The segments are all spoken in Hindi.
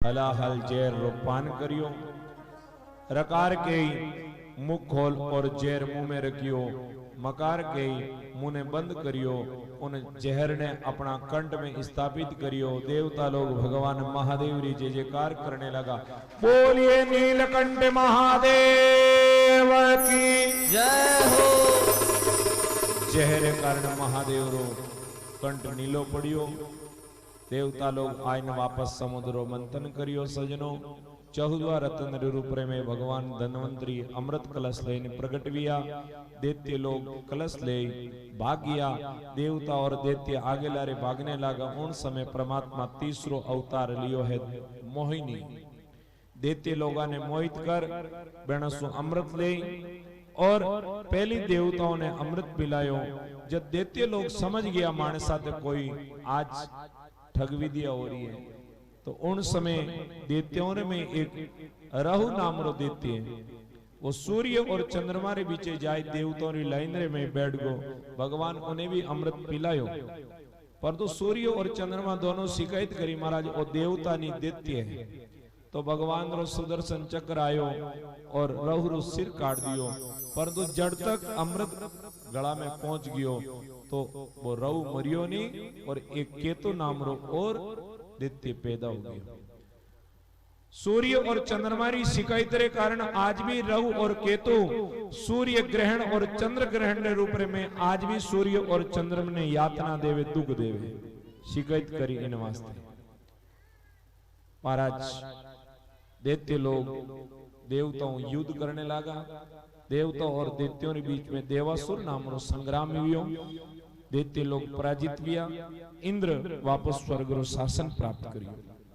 हलाहल जहर रो पान करियो। रकार के मुख खोल और जहर मुंह में रखियो। मकार के मुंह ने बंद करियो। उन जहर ने अपना कंठ में स्थापित करियो। देवता लोग भगवान महादेव री जय जयकार करने लगा। बोलिए नीलकंठ महादेव की जय हो। जहर कारण महादेव रो कंठ नीलो पड़ियो। देवता लोग आईने वापस समुद्रो मंथन करियो। सजनो 14 रत्न रूप में भगवान धन्वंतरी अमृत कलश लेने प्रगट विया। दैत्य लोग कलश ले भाग गया। देवता और दैत्य आगे लारे भागने लगा। उन समय परमात्मा तीसरो अवतार लियो है मोहिनी। दैत्य लोगों ने मोहित कर बेणसु अमृत ले और पहली देवताओं ने अमृत पिलायो। जब दैत्य लोग समझ गया मानसा ते कोई आज ठगवी दिया हो रही है, तो उन समय दैत्यों में एक राहु नाम रो दैत्य है। वो सूर्य और चंद्रमा रे बीचे जाए देवताओं री लाइन में बैठ गो। भगवान उन्हें भी अमृत पिलायो, पर तो सूर्य और चंद्रमा दोनों शिकायत करी महाराज वो देवता नहीं दैत्य है। तो भगवान रो सुदर्शन चक्र आयो और राहु रो सिर काट दियो। पर तो जड़ तक अमृत गला में पहुंच गयो तो वो राहु मरियो नहीं और एक केतु नाम रो और दैत्य पैदा हो गया। सूर्य और चंद्रमा की शिकायत के कारण आज भी राहु और केतु सूर्य ग्रहण और चंद्र ग्रहण के रूप में आज भी सूर्य और चंद्र ने यातना देवे दुख देवे शिकायत करी इन वास्ते। महाराज दैत्य लोग देवताओं युद्ध करने लगा। देवताओं और दैत्यों के बीच में देवासुर नाम रो संग्राम हुआ। दैत्य लोग पराजित किया। इंद्र वापस स्वर्ग रो शासन प्राप्त करियो।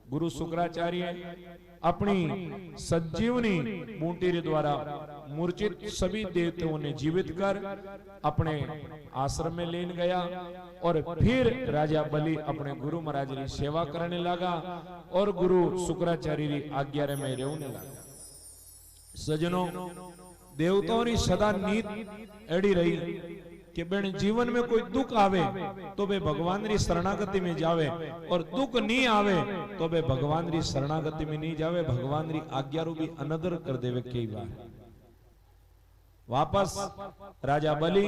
गुरु शुक्राचार्य अपनी सज्जीवनी बूटी रे द्वारा मूर्छित सभी देवताओं ने जीवित कर अपने आश्रम में लेन गया और फिर राजा बलि अपने गुरु महाराज की सेवा करने लगा और गुरु शुक्राचार्य की आज्ञा रे में रहने लगा। सजनों देवताओं की सदा नीत एड़ी रही कि बेन जीवन में कोई दुख आवे तो वे भगवान री शरणागति में जावे और दुख नहीं आवे तो वे भगवान री शरणागति में नहीं जावे। भगवान री आज्ञा रू भी अनदर कर देवे कई बार। वापस राजा बलि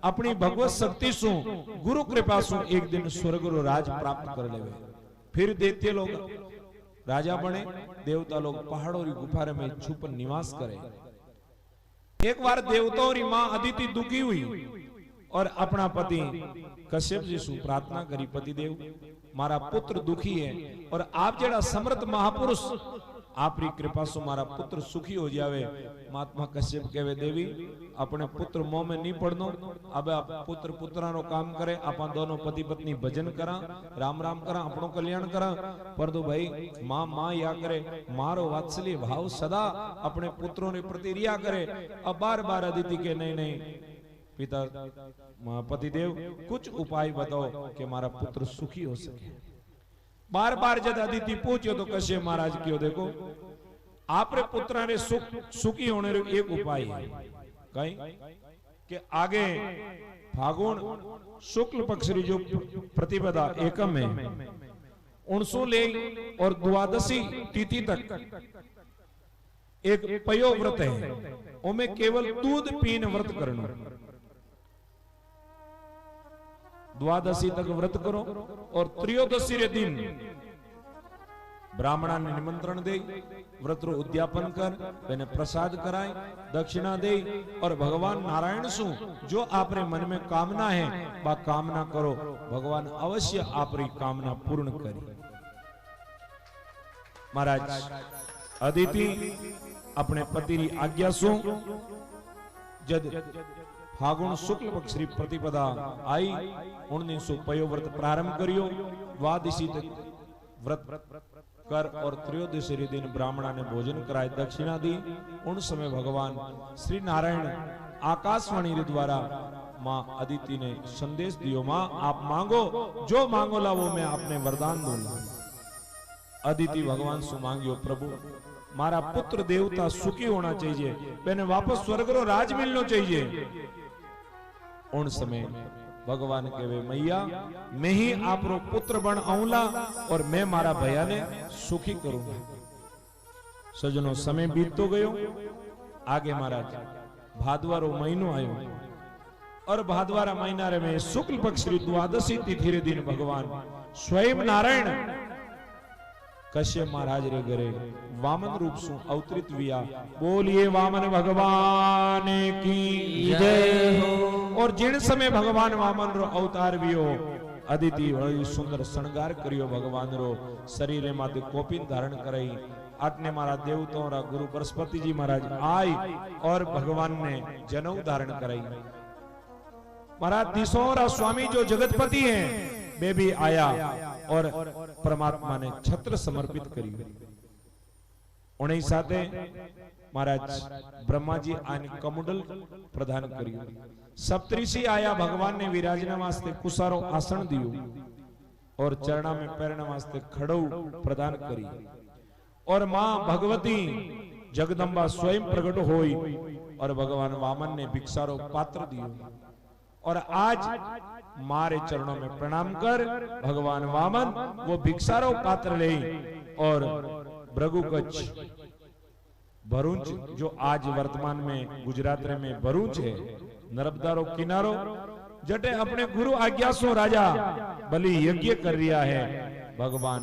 अपनी भगवत शक्ति सु गुरु कृपा सु एक दिन स्वर्ग रो राज प्राप्त कर लेवे। फिर दैत्य लोग राजा बने। देवता लोग पहाड़ों री गुफा में छुप निवास करे। एक बार देवताओं री मां अदिति दुखी हुई और अपना पति कश्यप जी से प्रार्थना करी, पति देव मारा पुत्र दुखी है और आप जड़ा समर्थ महापुरुष आप री कृपा से मारा पुत्र सुखी हो जावे। महात्मा कश्यप कहवे देवी अपने पुत्र मोह में नहीं पड़नो। अब आप पुत्र पुत्रा नो काम करे। आपा दोनों पति पत्नी भजन करा, राम राम करा, अपनो कल्याण करा। पर तो भाई मां मां या करे मारो वात्सल्य भाव सदा अपने पुत्रों ने प्रति रिया करे। अब बार बार अदिति के नहीं नहीं पिता पतिदेव कुछ उपाय बताओ कि हमारा पुत्र सुखी हो सके। बार बार जब अदिति पूछो तो कश्यप महाराज क्यों देखो आप रे पुत्र रे सुखी होने रे एक उपाय है कहीं कि आगे फागुन शुक्ल पक्ष री जो प्रतिपदा एकम है उनसो ले और द्वादशी तिथि तक एक पयो व्रत है। उनमें केवल दूध पीन व्रत करना। द्वादशी तक व्रत करो और त्रयोदशी रे दिन ब्राह्मणा ने निमंत्रण दे व्रत रो उद्यापन कर मैंने प्रसाद कराए दक्षिणा दे और भगवान नारायण सु जो आप रे मन में कामना है बा कामना करो। भगवान अवश्य आप री कामना पूर्ण करे। महाराज अदिति अपने पति री आज्ञा सु जद फागुन शुक्ल पक्ष री प्रतिपदा आई उन्हें सो पयो व्रत प्रारंभ करियो। द्वादशी तक व्रत कर और त्रयोदशी दिन ब्राह्मणा ने भोजन कराए दक्षिणा दी। उन समय भगवान श्री नारायण आकाशवाणी के द्वारा मां अदिति ने संदेश दियो मां आप मांगो जो मांगो ला वो मैं आपने वरदान दूंगा। अदिति भगवान से मांगियो प्रभु मारा पुत्र देवता सुखी होना चाहिए, मैंने वापस स्वर्ग रो राज मिलना चाहिए। उन समय भगवान कहे मैया मैं ही आपरो पुत्र बन आऊला और मैं मारा भैया ने सुखी करूंगा। सजनो समय बीततो गयो। आगे महाराज भादवारो महीनो आयो और भादवारा महीना रे में शुक्ल पक्ष री द्वादशी तिथि रे दिन भगवान स्वयं नारायण कश्यप महाराज रे घरे वामन रूप सु अवतरित विया। बोलिए वामन भगवान की जय हो। और जिन समय भगवान वामन रो अवतार वियो अदिति बड़ी सुंदर श्रृंगार करियो भगवान रो शरीर माथे कोपिन धारण कराई। आटने मारा देवताओं रा गुरु बृहस्पति जी महाराज आई और भगवान ने जनेऊ धारण कराई। महाराज दिशोरा स्वामी जो जगतपति हैं वे भी आया और परमात्मा ने छत्र समर्पित करी। उन्हीं साथे महाराज ब्रह्मा जी आने कमुंडल प्रदान करी। सप्तऋषि आया भगवान ने विराजने वास्ते कुसारो आसन दियो और चरणा में पैरने वास्ते खड़ो प्रदान करी। और मां भगवती जगदम्बा स्वयं प्रकट होई और भगवान वामन ने भिक्षारो पात्र दियो। और आज मारे चरणों में प्रणाम कर भगवान वामन वो भिक्षारो पात्र ले और भृगुकच्छ भरूच जो आज वर्तमान में गुजरात में भरूच है नर्मदा रो किनारो जटे अपने गुरु आज्ञा सो राजा बलि यज्ञ कर रिया है। भगवान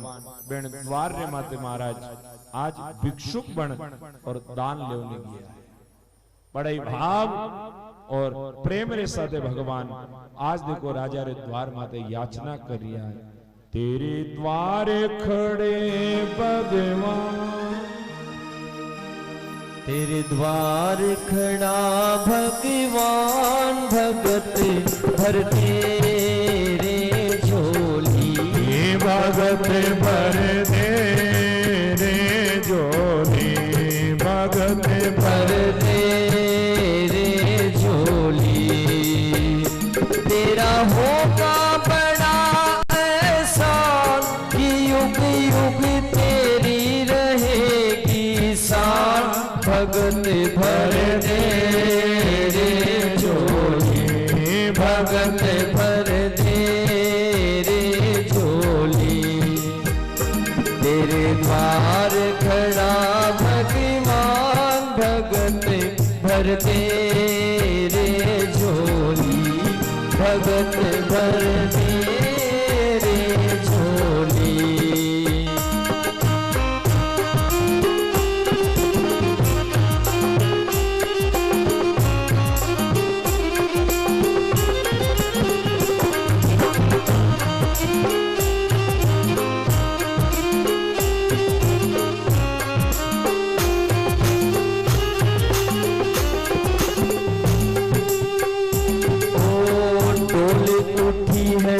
बेण द्वार रे माते महाराज आज भिक्षुक बन और दान लेने गया है। बड़े भाव और प्रेम रे साथे भगवान आज देखो राजा रे द्वार माते याचना कर रिया है। तेरे द्वार खड़े भगवान तेरे द्वार खड़ा भगवान भगत भर तेरे झोली भगत भर दे रे झोली भगत भर तेरे झोली। तेरा होगा बड़ा एहसान कि युग युग तेरी रहेगी शान भगत भर तेरे झोली भगत भर तेरे झोली। तेरे द्वार खड़ा भगवान भगत भर तेरे झोली भगत भर तेरे झोली।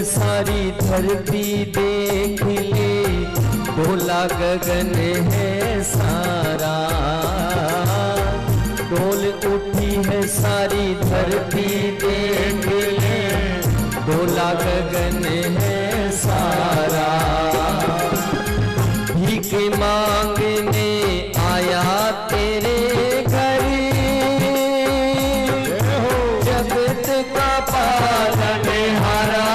सारी धरती देख ले डोला गगन है सारा। डोल उठी है सारी धरती देख ले डोला गगन है सारा। भीख मांगने आया तेरे घर जगत का पालनहारा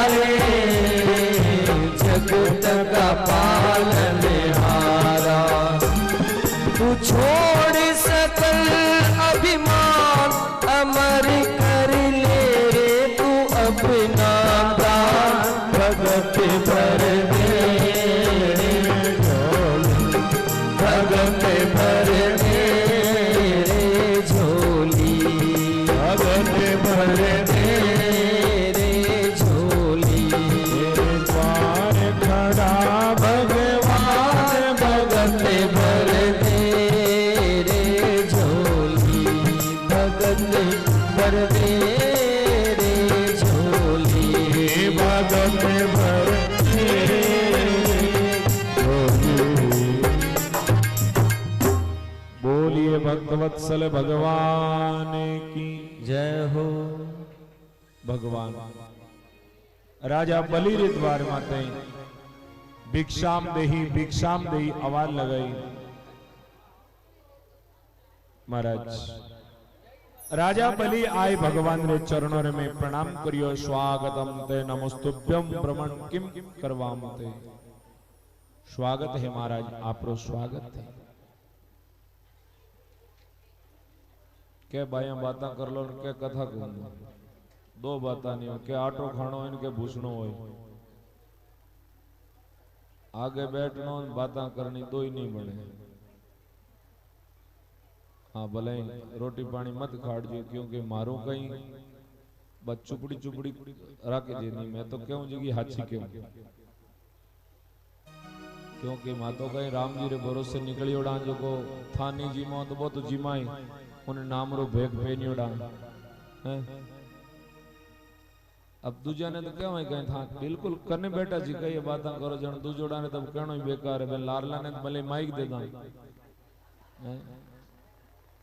जगत का पालनहारा। तू छोड़ सकल अभिमान अमर कर ले रे तू अपना दान भगत भर तेरे झोली भगत भर तेरे झोली भगत भर तेरे झोली। खड़ा भगवान भगत भर तेरे झोली भगत भर तेरे झोली भगत भर तेरे झोली। बोलिए भक्तवत्सल भगवान की जय हो। भगवान राजा बलि रे द्वार माते भिक्षाम देही आवाज लगाई। महाराज राजा बलि आय भगवान रे चरणों रे में प्रणाम करियो। स्वागतम ते नमस्तुभ्यम ब्रह्मण किम करवाम ते। स्वागत है महाराज, आपरो स्वागत है। के भाई बातें कर लो के कथा कहूं, दो बात नहीं हो के आटो खानो हो के भूसणो हो, आगे बैठनो बातें करनी दो ही नहीं बने। हाँ भले रोटी पानी मत खाड़जो, क्योंकि मारू कहीं बस चुपड़ी चुपड़ी रख दे नहीं। मैं तो क्यों जी हाथी क्यों, क्योंकि माँ तो कहीं राम जी रे भरोसे निकली उड़ा जो को थानी जीमा तो बहुत जीमाई उन नाम रो भेग फेनी उड़ा है। अब दूजा ने तो क्या है कहीं था बिल्कुल करने बैठा जी कई बातें करो जन दूजोड़ा ने तब कहना ही बेकार है। लारला ने भले माइक दे दा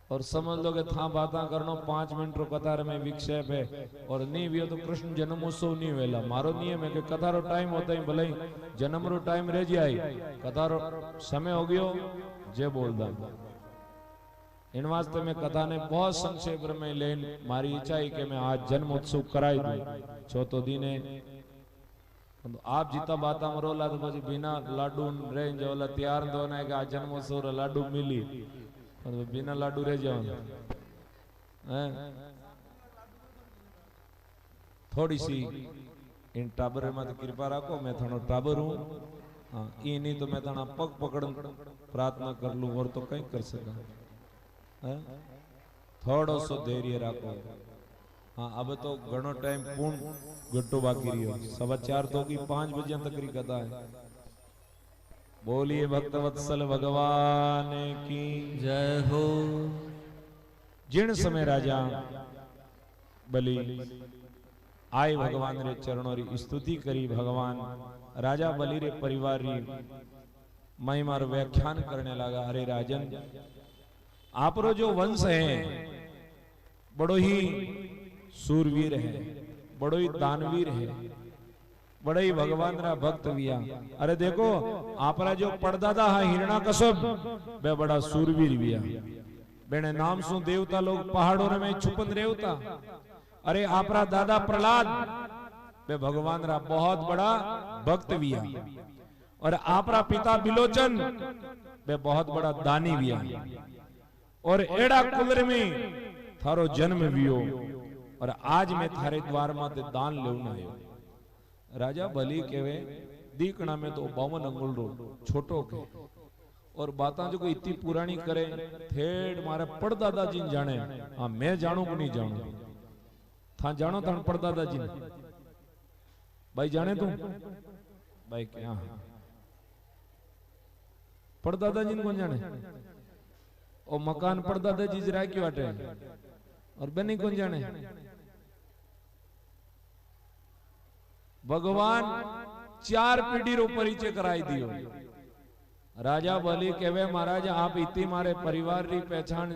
और समझ लो कि था बातें करनो 5 मिनट रो कतार में विक्षेप है और नहीं भी तो कृष्ण जन्मोत्सव नहीं वेला। मारो नियम है कि कतारो टाइम होता ही भले जन्म रो टाइम रह जाए, कतारो समय हो गयो जे बोल दा। इन वास्ते में कथा ने बहुत संक्षेप में लेन मारी इच्छा है कि मैं आज जन्मोत्सव कराई दूं। चौथो दिन है आप जीता बाता मरोला तो પછી बिना लाडू रह जाओला तैयार तो ना कि आज जन्मोत्सव लाडू मिली और बिना लाडू रह जाओ हैं। थोड़ी सी इन टाबर में कृपा रखो, मैं थानो टाबर हूं। हाँ ये नहीं तो मैं थाना पग पकड़ प्रार्थना कर लूं और तो कहीं कर सका। थोड़ो सो धैर्य रखो। हाँ अब तो घणो टाइम पूर्ण घट्टो बाकी रहो, 4:15 तो की 5 बजे तक की कथा है। बोलिए भक्त वत्सल भगवान की जय हो। जिन समय राजा बलि आय भगवान रे चरणों री स्तुति करी, भगवान राजा बलि रे परिवार री महिमा रो व्याख्यान करने लगा। अरे राजन, आपरो जो वंश है बड़ो ही सूरवीर है, बड़ो ही दानवीर है, बड़े ही भगवान रा भक्त विया। अरे देखो आपरा जो पड़दादा है हिरणाकश्यप बे बड़ा सूरवीर विया। बेने नाम सु देवता लोग पहाड़ों में छुपन रेवता। अरे आपरा दादा प्रहलाद बे भगवान रा बहुत बड़ा भक्त विया। और आपरा पिता बिलोचन बे बहुत बड़ा दानी विया। और एड़ा कुलर में थारो जन्म वियो और आज मैं थारे द्वार माते दान लेना आयो। राजा बलि केवे दीकणा में तो 52 अंगुल रो छोटो के और बातां जो कोई इतनी पुरानी करे थेड़ मारे पड़दादा जी जाने। हाँ मैं जानू को नहीं जानू, था जानो था पड़दादा जी भाई जाने तू भाई क्या पड़दादा जी कौन जाने। और मकान पड़दादा जी जरा क्यों हटे और बनी कौन जाने। भगवान 4 पीढ़ी रो परिचय कराई दियो। राजा बलि कहवे महाराज आप इतनी मारे परिवार री पहचान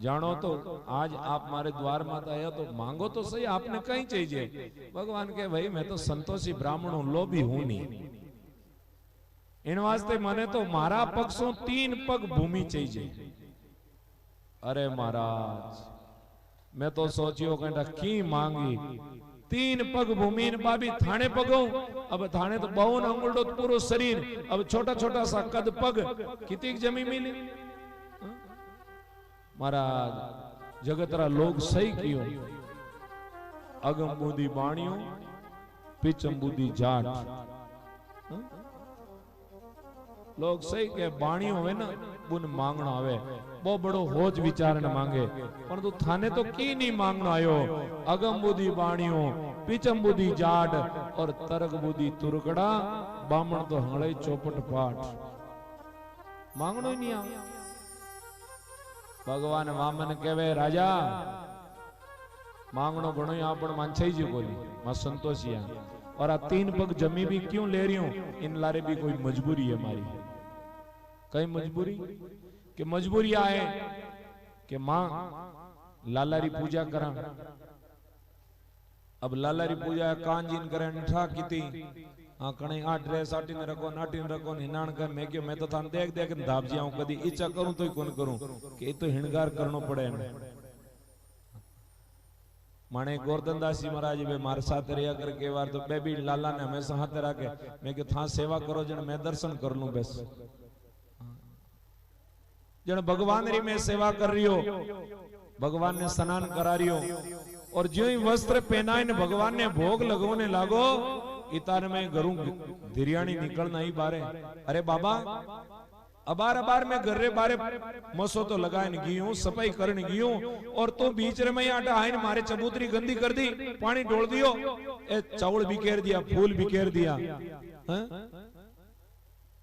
जानो तो आज आप मारे द्वार माता आया तो मांगो तो सही, आपने कहीं चाहिए। भगवान कहे भाई मैं तो संतोषी ब्राह्मण हूं, लोभी हूं नहीं। इन वास्ते मने तो मारा पक्षों 3 पग भूमि चाहिए। अरे महाराज मैं तो सोचियो कहता की मांगी 3 पग भूमि बाबी थाने पगो। अब थाने तो 52 अंगुल पूरो शरीर, अब छोटा छोटा सा कद पग कितनी जमी मिली। महाराज जगतरा लोग सही कियो, अगम बुद्धि बाणियों पिचम बुद्धि जाट। लोग सही के बाणी होवे ना बुन मांगना आवे, बहुत बड़ो होज विचार न मांगे। परंतु थाने तो की नहीं मांगना आयो। अगम बुद्धि बाणियों पिचम बुद्धि जाट और तरक बुद्धि तुरकड़ा, बामण तो हंगड़े चौपट पाठ। मांगनो ही नहीं आ। भगवान वामन कहवे राजा मांगनो घणो ही आपण मानछई जी बोली मां संतोषिया। और आ 3 पग जमी भी क्यों ले रही हूं, इन लारे भी कोई मजबूरी है हमारी। कई मजबूरी कि मजबूरी आए कि मां लाला री पूजा करा। अब लाला री पूजा कांजीन करे निठा कीती। हाँ कणे आ ड्रेस आटीन रखो नाटीन रखो हिनाण कर। मैं क्यों मैं तो थान देख देख दाब जाऊं, कदी इच्छा करूं तो ही कौन करूं कि तो हिणगार करनो पड़े। माने गोवर्धनदास जी महाराज वे मार साथ रहा कर के वार तो बेबी लाला ने हमेशा हाथ राखे मैं कि था सेवा करो जन मैं दर्शन कर लूं बस जन भगवान री मैं सेवा कर रही हो भगवान ने स्नान करा रही हो और जो ही वस्त्र पहनाए ने भगवान ने भोग लगवाने लागो इतार में घरू धिरियाणी निकलना ही बारे अरे बाबा अबार अबार में घर रे बारे मसो तो लगाए गई हूं सफाई करने गई हूं और तो बीच रे में आटा आइन मारे चबूतरी गंदी कर दी पानी डोल दियो ए चावल बिखेर दिया फूल बिखेर दिया हाँ?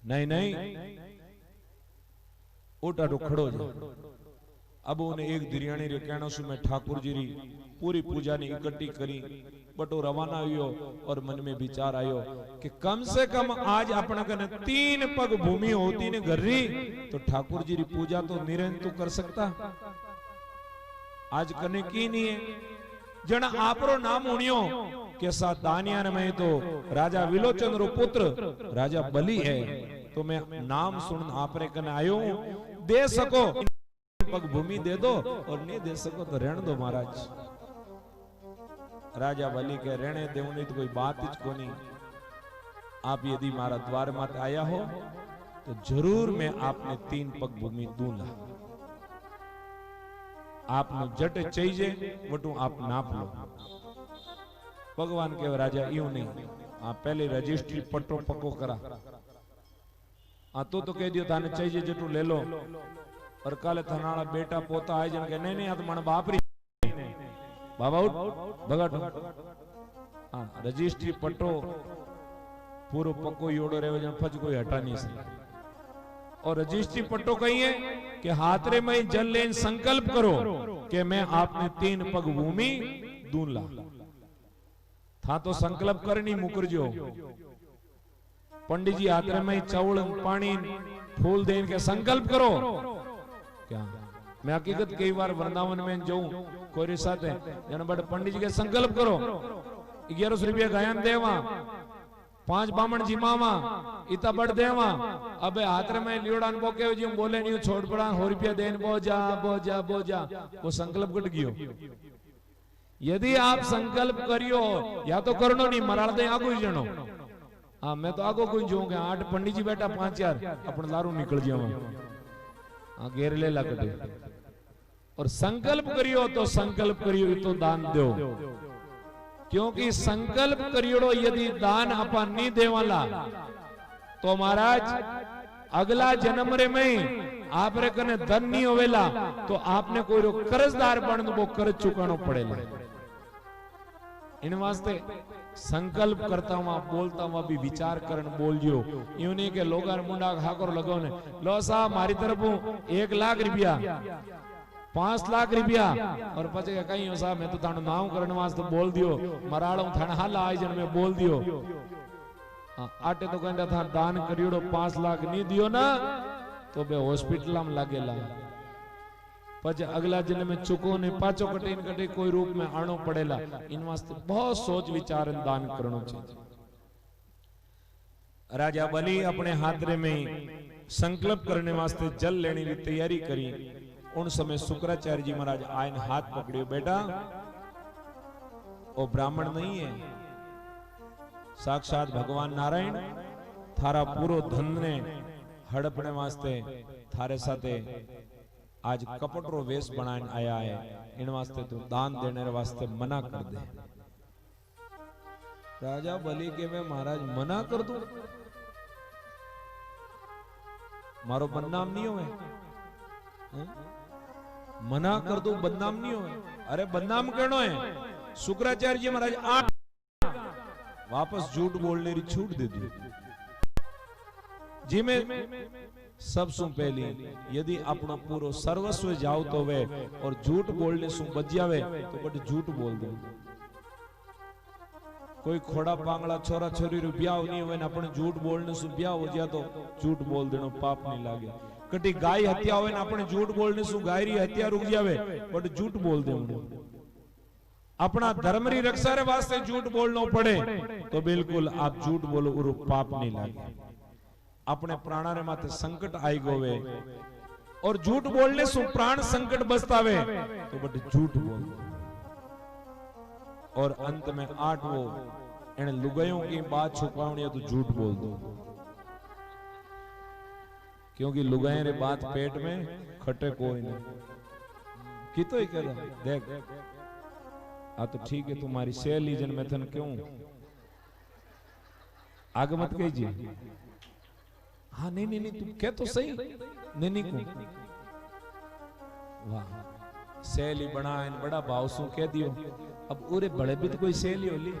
नहीं नहीं उठा तो खड़ो जा अब उन्हें एक दिरियाणी रे कहना सु मैं ठाकुर जी री पूरी पूजा ने इकट्ठी करी बटो रवाना हुयो और मन में विचार आयो कि कम से कम आज अपना कने 3 पग भूमि होती ने घर री तो ठाकुर जी री पूजा तो निरंतर तो कर सकता आज कने की नहीं है जन आपरो नाम उणियो के साथ दानियान में तो राजा विलोचन रो पुत्र राजा बलि है तो मैं नाम सुन आपरे कने आयो दे सको पग भूमि दे दो और नहीं दे सको तो रहने दो महाराज राजा बलि के रहने देव नहीं तो कोई बात ही कोनी आप यदि मारा द्वार माते आया हो तो जरूर मैं आपने 3 पग भूमि दूंगा आपने जट चाहिए वटू आप नाप लो भगवान के राजा यूं नहीं आप पहले रजिस्ट्री पट्टो पक्को करा तो कह दियो थाने चाहिए जटू ले लो और काले थनाड़ा बेटा पोता आए जन के नहीं नहीं आ तो मन बापरी बाबा उठ भगत हाँ रजिस्ट्री पट्टो पूरो पक्को योड़ो रहे जन फज कोई हटा नहीं सके और रजिस्ट्री पट्टो कही है कि हाथरे में जल लेन संकल्प करो कि मैं आपने 3 पग भूमि दूंला था तो संकल्प करनी मुकर जो पंडित जी हाथरे में चावल पानी फूल देन के संकल्प करो क्या मैं हकीकत कई बार वृंदावन में जाऊं कोई साथ है जन बड़ पंडित जी के संकल्प करो 1100 रुपया गायन देवा 5 बामण जिमावा इता बड़ देवा अबे हाथ में लियोड़ान बोके जी बोले नहीं छोड़ पड़ा 100 रुपया देन बोजा बोजा बोजा वो संकल्प कट गयो यदि आप संकल्प करियो या तो करनो नहीं मराड़ दे आगो ही जनो हाँ मैं तो आगो कोई जाऊंगा 8 पंडित जी बैठा 5 यार अपन लारू निकल जावा हाँ घेर ले लकटे और संकल्प करियो तो संकल्प करियो तो दान दो क्योंकि संकल्प करियो यदि दान अपन नहीं देवाला तो महाराज अगला जन्म रे में आप रे कने धन नहीं होवेला तो आपने कोई कर्जदार बन वो कर्ज चुकानो पड़ेगा इन वास्ते संकल्प करता हूं बोलता हूं अभी विचार करन बोल जो यूं नहीं के लोगार मुंडा खाकर लगो ने लो साहब मारी तरफ 1 लाख रुपया 5 लाख रुपया और पचे कहीं हो साहब मैं तो थानो नाम करने वास्ते बोल दियो मराड़ो थाना हाल आई जन में बोल दियो आटे तो कहता था दान करियोड़ो 5 लाख नहीं दियो ना तो बे हॉस्पिटल में लागेला पचे अगला जन्म में चुको ने पाचो कटे कटे कोई रूप में आनो पड़ेला इन वास्ते बहुत सोच विचार दान करनो चाहिए राजा बलि अपने हाथरे में संकल्प करने वास्ते जल लेने की तैयारी करी उन समय शुक्राचार्य जी महाराज आयन हाथ पकड़ियो बेटा वो ब्राह्मण नहीं है साक्षात भगवान नारायण थारा पूरो धन ने हड़पने वास्ते थारे साथे आज कपटरो वेश बनाने आया है इन वास्ते तू दान देने वास्ते मना कर दे राजा बलि के मैं महाराज मना कर दूं मारो बदनाम नहीं होए मना कर दूं बदनाम नहीं होए अरे बदनाम करनो है शुक्राचार्य जी महाराज 8 वापस झूठ बोलने की छूट दे दी जी में सबसे पहली यदि अपना पूरो सर्वस्व जाओ तो वे और झूठ बोलने सु बच जावे तो बट झूठ बोल दे कोई खोड़ा पांगड़ा छोरा छोरी रू ब्याह नहीं हुए ना अपने झूठ बोलने सु ब्याह हो जाए तो झूठ बोल देनो पाप नहीं लागे कटी गाय हत्या हुए ना अपने झूठ बोलने सु गाय री हत्या रुक जावे बट झूठ बोल दे अपना धर्म री रक्षा रे वास्ते झूठ बोलना पड़े तो बिल्कुल आप झूठ बोलो उरो पाप नहीं लागे अपने प्राणा रे माते संकट आई गोवे और झूठ बोलने से प्राण संकट बचतावे तो बट झूठ बोल और अंत में 8वो इन लुगायों की बात छुपावनी तो झूठ बोल दो, क्योंकि लुगाए रे बात पेट में खटे कोई नहीं की तो ही कह देख आ तो ठीक है तुम्हारी सहेली जन में थन क्यों आगे मत कीजिए। हाँ नहीं नहीं नहीं तुम कह तो सही नहीं को वाह सहेली बना बड़ा भाव सु कह दियो। अब उरे बड़े भी तो कोई सहेली होली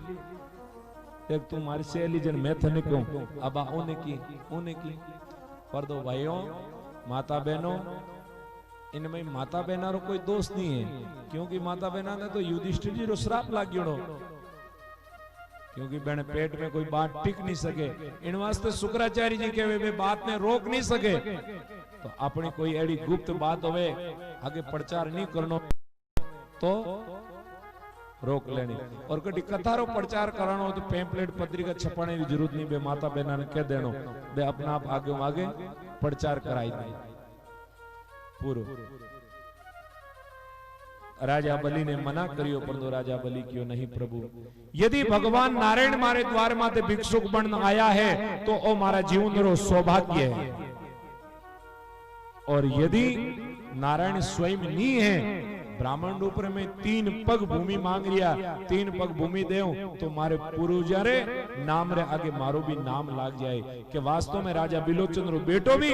देख तुम्हारी सहेली जन मैं थने क्यों अब उन्हें की पर दो भाइयों माता बहनों इनमें माता बहना रो कोई दोष नहीं है, क्योंकि माता बहना ने तो युधिष्ठिर जी रो श्राप लाग गयो, क्योंकि बहन पेट में कोई बात टिक नहीं सके इन वास्ते शुक्राचार्य जी के वे बात ने रोक नहीं सके। तो अपनी कोई एड़ी गुप्त बात होवे आगे प्रचार नहीं करनो तो रोक लेनी, और कभी कथा रो प्रचार करानो तो पैम्पलेट पत्रिका छपाने की जरूरत नहीं, बे माता बहना ने कह देनो बे अपना आप आगे प्रचार कराई दे पूरो। राजा बलि ने मना करियो परंतु राजा बलि क्यों नहीं प्रभु, यदि भगवान नारायण मारे द्वार माते भिक्षुक बन आया है तो ओ मारा जीवन रो सौभाग्य है, और यदि नारायण स्वयं नहीं है ब्राह्मण रूप में 3 पग भूमि मांग रिया 3 पग भूमि देव तो मारे पूर्वजा रे नाम रे आगे मारो भी नाम लाग जाए कि वास्तव में राजा बिलोचन रो बेटो भी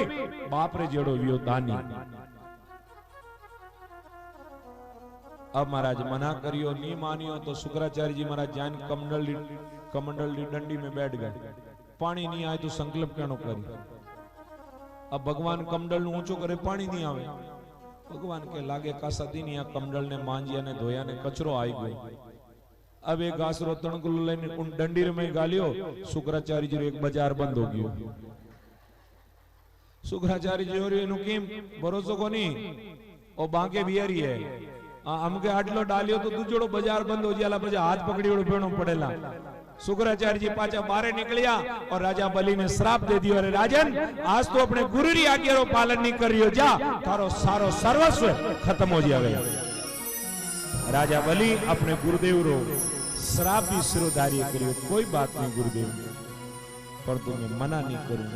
बाप रे जेड़ो वियो दानी। अब महाराज मना करियो नहीं मानियो तो शुक्राचार्य जी महाराज जान कमंडल दी डंडी में बैठ गए, पानी नहीं आए तो संकल्प कहनो करी। अब भगवान कमंडल नु ऊंचो करे पानी नहीं आवे, भगवान के लागे कासा दिन या कमंडल ने मांजिया ने धोया ने कचरो आई गयो। अब एक आसरो तणकुल लेने उन डंडी में गालियो, शुक्राचार्य जी एक बाजार बंद हो गयो। शुक्राचार्य जी और एनु केम भरोसो कोनी ओ बांके बियारी है हमके आटलो डालियो तो दूजोड़ो बाजार बंद हो जाला, बजा हाथ पकड़ीओ भेणो पड़ेला। शुक्राचार्य जी पाछा बारे निकलिया और राजा बलि ने श्राप दे दियो, अरे राजन आज तो अपने गुरु री आज्ञा रो पालन नहीं करियो, जा थारो सारो सर्वस्व खत्म हो जावे। राजा बलि अपने गुरुदेव रो श्राप भी सिरोधार्य करियो, कोई बात नहीं गुरुदेव पर तुम्हें मना नहीं करूं,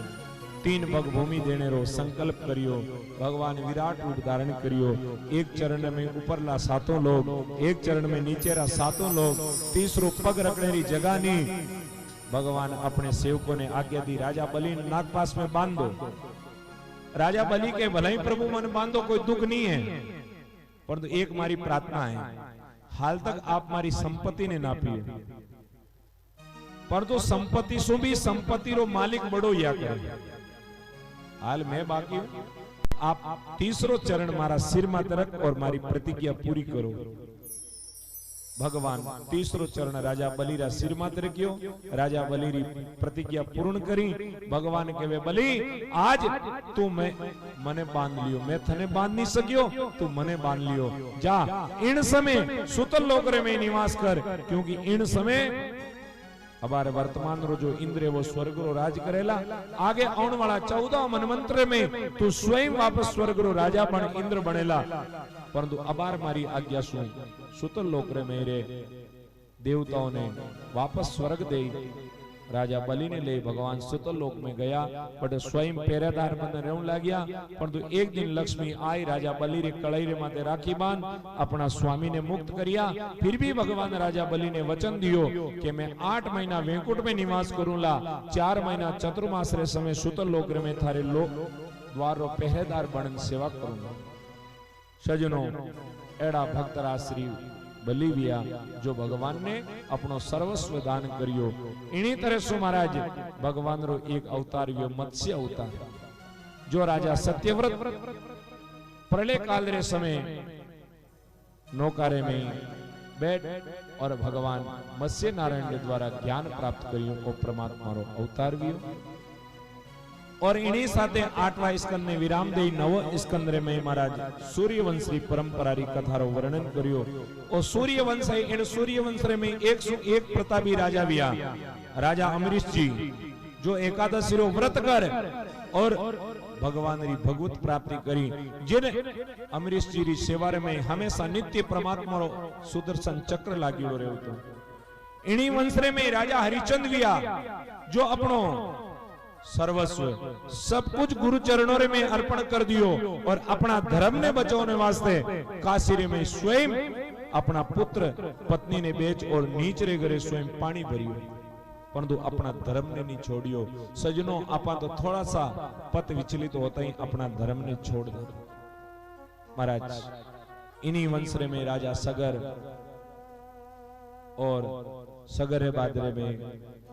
3 पग भूमि देने रो संकल्प करियो। भगवान विराट रूप धारण करियो, एक चरण में ऊपरला 7 लोग, एक चरण में नीचेरा 7 लोग, 30रो पग रखने री जगह नहीं। भगवान अपने सेवकों ने आज्ञा दी राजा बलि नागपास में बांध दो। राजा बलि के भलाई प्रभु मन बांधो कोई दुख नहीं है, परंतु एक मारी प्रार्थना है, हाल तक आप मारी संपत्ति ने नापी है, परंतु संपत्ति सु भी संपत्ति रो मालिक बड़ो या करे। हाल मैं बाकी आप 3रो चरण मारा सिर मात रख और मारी प्रतिज्ञा पूरी करो। भगवान 3रो चरण राजा बलि रा सिर मात रखियो, राजा बलि री प्रतिज्ञा पूर्ण करी। भगवान कहवे बलि आज तू मने बांध लियो, मैं थने बांध नहीं सकियो तू मने बांध लियो, जा इन समय सुतल लोक रे में निवास कर, क्योंकि इन समय हमारे वर्तमान रो जो इंद्र वो स्वर्ग रो राज करेला, आगे आने वाला 14 मनमंत्र में तू स्वयं वापस स्वर्ग रो राजा बन इंद्र बनेला, परंतु अबार मारी आज्ञा सुन सुतल लोक रे मेरे देवताओं ने वापस स्वर्ग दे। राजा बलि ने ले भगवान सुतल लोक में गया, बट स्वयं पहरेदार बन रहने लग्या, परंतु एक दिन लक्ष्मी आई, राजा बलि रे कड़ाई रे माथे राखी बांध अपना स्वामी ने मुक्त करिया। फिर भी भगवान राजा बलि ने वचन दियो कि मैं 8 महीना वैकुंठ में निवास करूंगा, 4 महीना चतुर्मास रे समय सुतल लोक रे में थारे द्वार रो पहरेदार बन सेवा करूंगा। सजनों एड़ा भक्त राश्री बलि विया जो भगवान ने अपनो सर्वस्व दान करियो। इन्हीं तरह से महाराज भगवान रो एक अवतार वियो मत्स्य अवतार, जो राजा सत्यव्रत प्रलय काल रे समय नौकारे में बैठ और भगवान मत्स्य नारायण के द्वारा ज्ञान प्राप्त करियो ओ परमात्मा रो अवतार वियो। और इन्हीं साथे 8वां स्कंद ने विराम दे 9 स्कंद रे में महाराज सूर्यवंश री परंपरा री कथा रो वर्णन करियो। और सूर्यवंश है, इन सूर्यवंश रे में 101 प्रतापी राजा विया। राजा अमरीश जी जो एकादशी रो व्रत कर और भगवान री भगवत प्राप्ति करी जेने अमरीश जी री सेवा में हमेशा नित्य परमात्मा रो सुदर्शन चक्र लागियो रह्यो तो इनी वंशरे में राजा हरिचंद विया जो अपनो सर्वस्व सब कुछ गुरु चरणों में अर्पण कर दियो और अपना धर्म ने बचाने वास्ते काशी में स्वयं अपना पुत्र पत्नी ने बेच और नीचरे घरे स्वयं पानी भरियो परंतु अपना धर्म ने नहीं छोड़ियो। सजनों आपा तो थोड़ा सा पथ विचलित होता ही अपना धर्म ने छोड़ दो। महाराज इन्हीं वंशरे में राजा सगर और सगरे बादरे में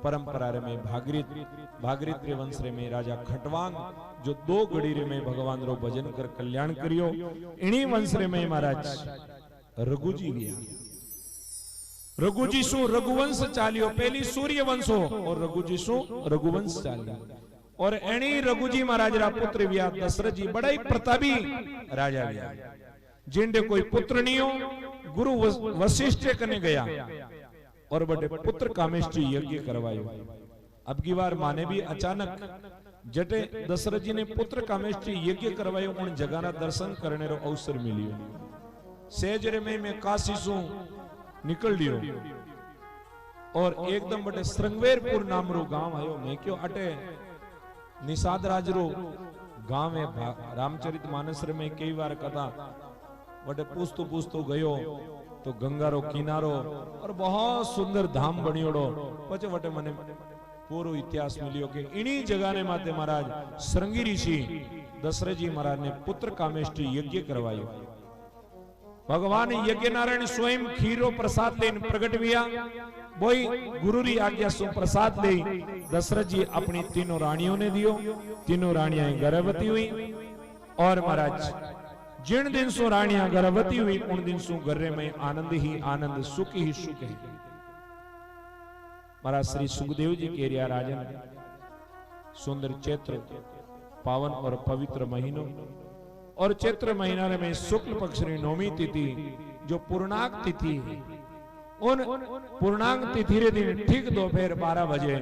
परंपरा में भागीरथ रे वंशरे में राजा खटवांग जो 2 घड़ी रे में भगवान रो भजन कर कल्याण करियो। इन्हीं वंशरे में महाराज रघुजी गया। रघुजी शू रघुवंश चालियो पहली सूर्य वंशो और रघुजी शू रघुवंश चालियो और एनी रघुजी महाराज रा पुत्र विया दशरथ जी बड़ा ही प्रतापी राजा विया जिंदे कोई पुत्र नहीं हो। गुरु वशिष्ठ कने गया और बड़े पुत्र कामेष्टि यज्ञ करवायो। अब की बार माने भी अचानक जटे दशरथ जी ने पुत्र कामेष्टि यज्ञ करवायो उन जगह ना दर्शन करने रो अवसर मिलियो। सेजरे में काशी सु निकल लियो और एकदम बटे श्रृंगवेरपुर नाम रो गांव आयो। मैं क्यों अटे निषाद राज रो गांव है रामचरित मानस में कई बार कथा बटे पूछतो गयो तो गंगा रो किनारो और बहुत सुंदर धाम बनियोड़ो पछे वटे मने पूरो इतिहास मिलियो कि इन्हीं जगह ने माते महाराज श्रृंगी ऋषि दशरथ जी महाराज ने पुत्र कामेष्टि यज्ञ करवायो। भगवान यज्ञ नारायण स्वयं खीरो प्रसाद लेन प्रकट हुआ। बोई गुरु री आज्ञा सु प्रसाद ले दशरथ जी अपनी 3 रानियों ने दियो। 3 रानियां गर्भवती हुई और महाराज जिन दिन सु रानियां गर्भवती हुई उन दिन सु गर्रे में आनंद ही आनंद सुख ही सुख है। महाराज श्री सुखदेव जी के रिया राजन सुंदर चैत्र पावन और पवित्र महीनों और चैत्र महीना में शुक्ल पक्ष की नौमी तिथि जो पूर्णांक तिथि है उन पूर्णांक तिथि रे दिन ठीक दोपहर 12 बजे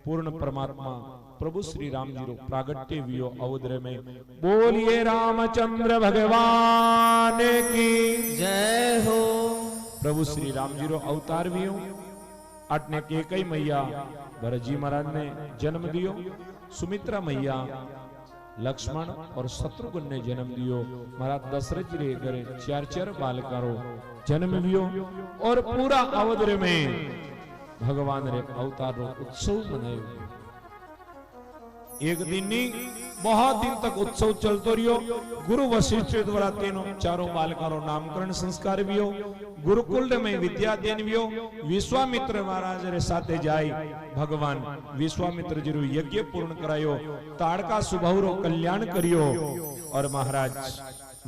पूर्ण परमात्मा प्रभु श्री राम जी रो प्रागट्य वियो अवधरे में। बोलिए रामचंद्र भगवान की जय हो। प्रभु श्री राम जी रो अवतार वियो अटने के कई मैया भरत जी महाराज ने जन्म दियो। सुमित्रा मैया लक्ष्मण और शत्रुघ्न ने जन्म दियो। महाराज दशरथ जी रे घरे 4 बालकारो जन्म लियो और पूरा अवधरे में भगवान रे अवतार रो उत्सव मनायो। एक दिन नहीं बहुत दिन तक उत्सव चलतो रियो। गुरु वशिष्ठ द्वारा 4 बालकारो नामकरण संस्कार वियो। गुरुकुल में विद्या देन वियो। विश्वामित्र महाराज रे साथे जाई भगवान विश्वामित्र जी रो यज्ञ पूर्ण करायो। ताड़का सुभव रो कल्याण करियो और महाराज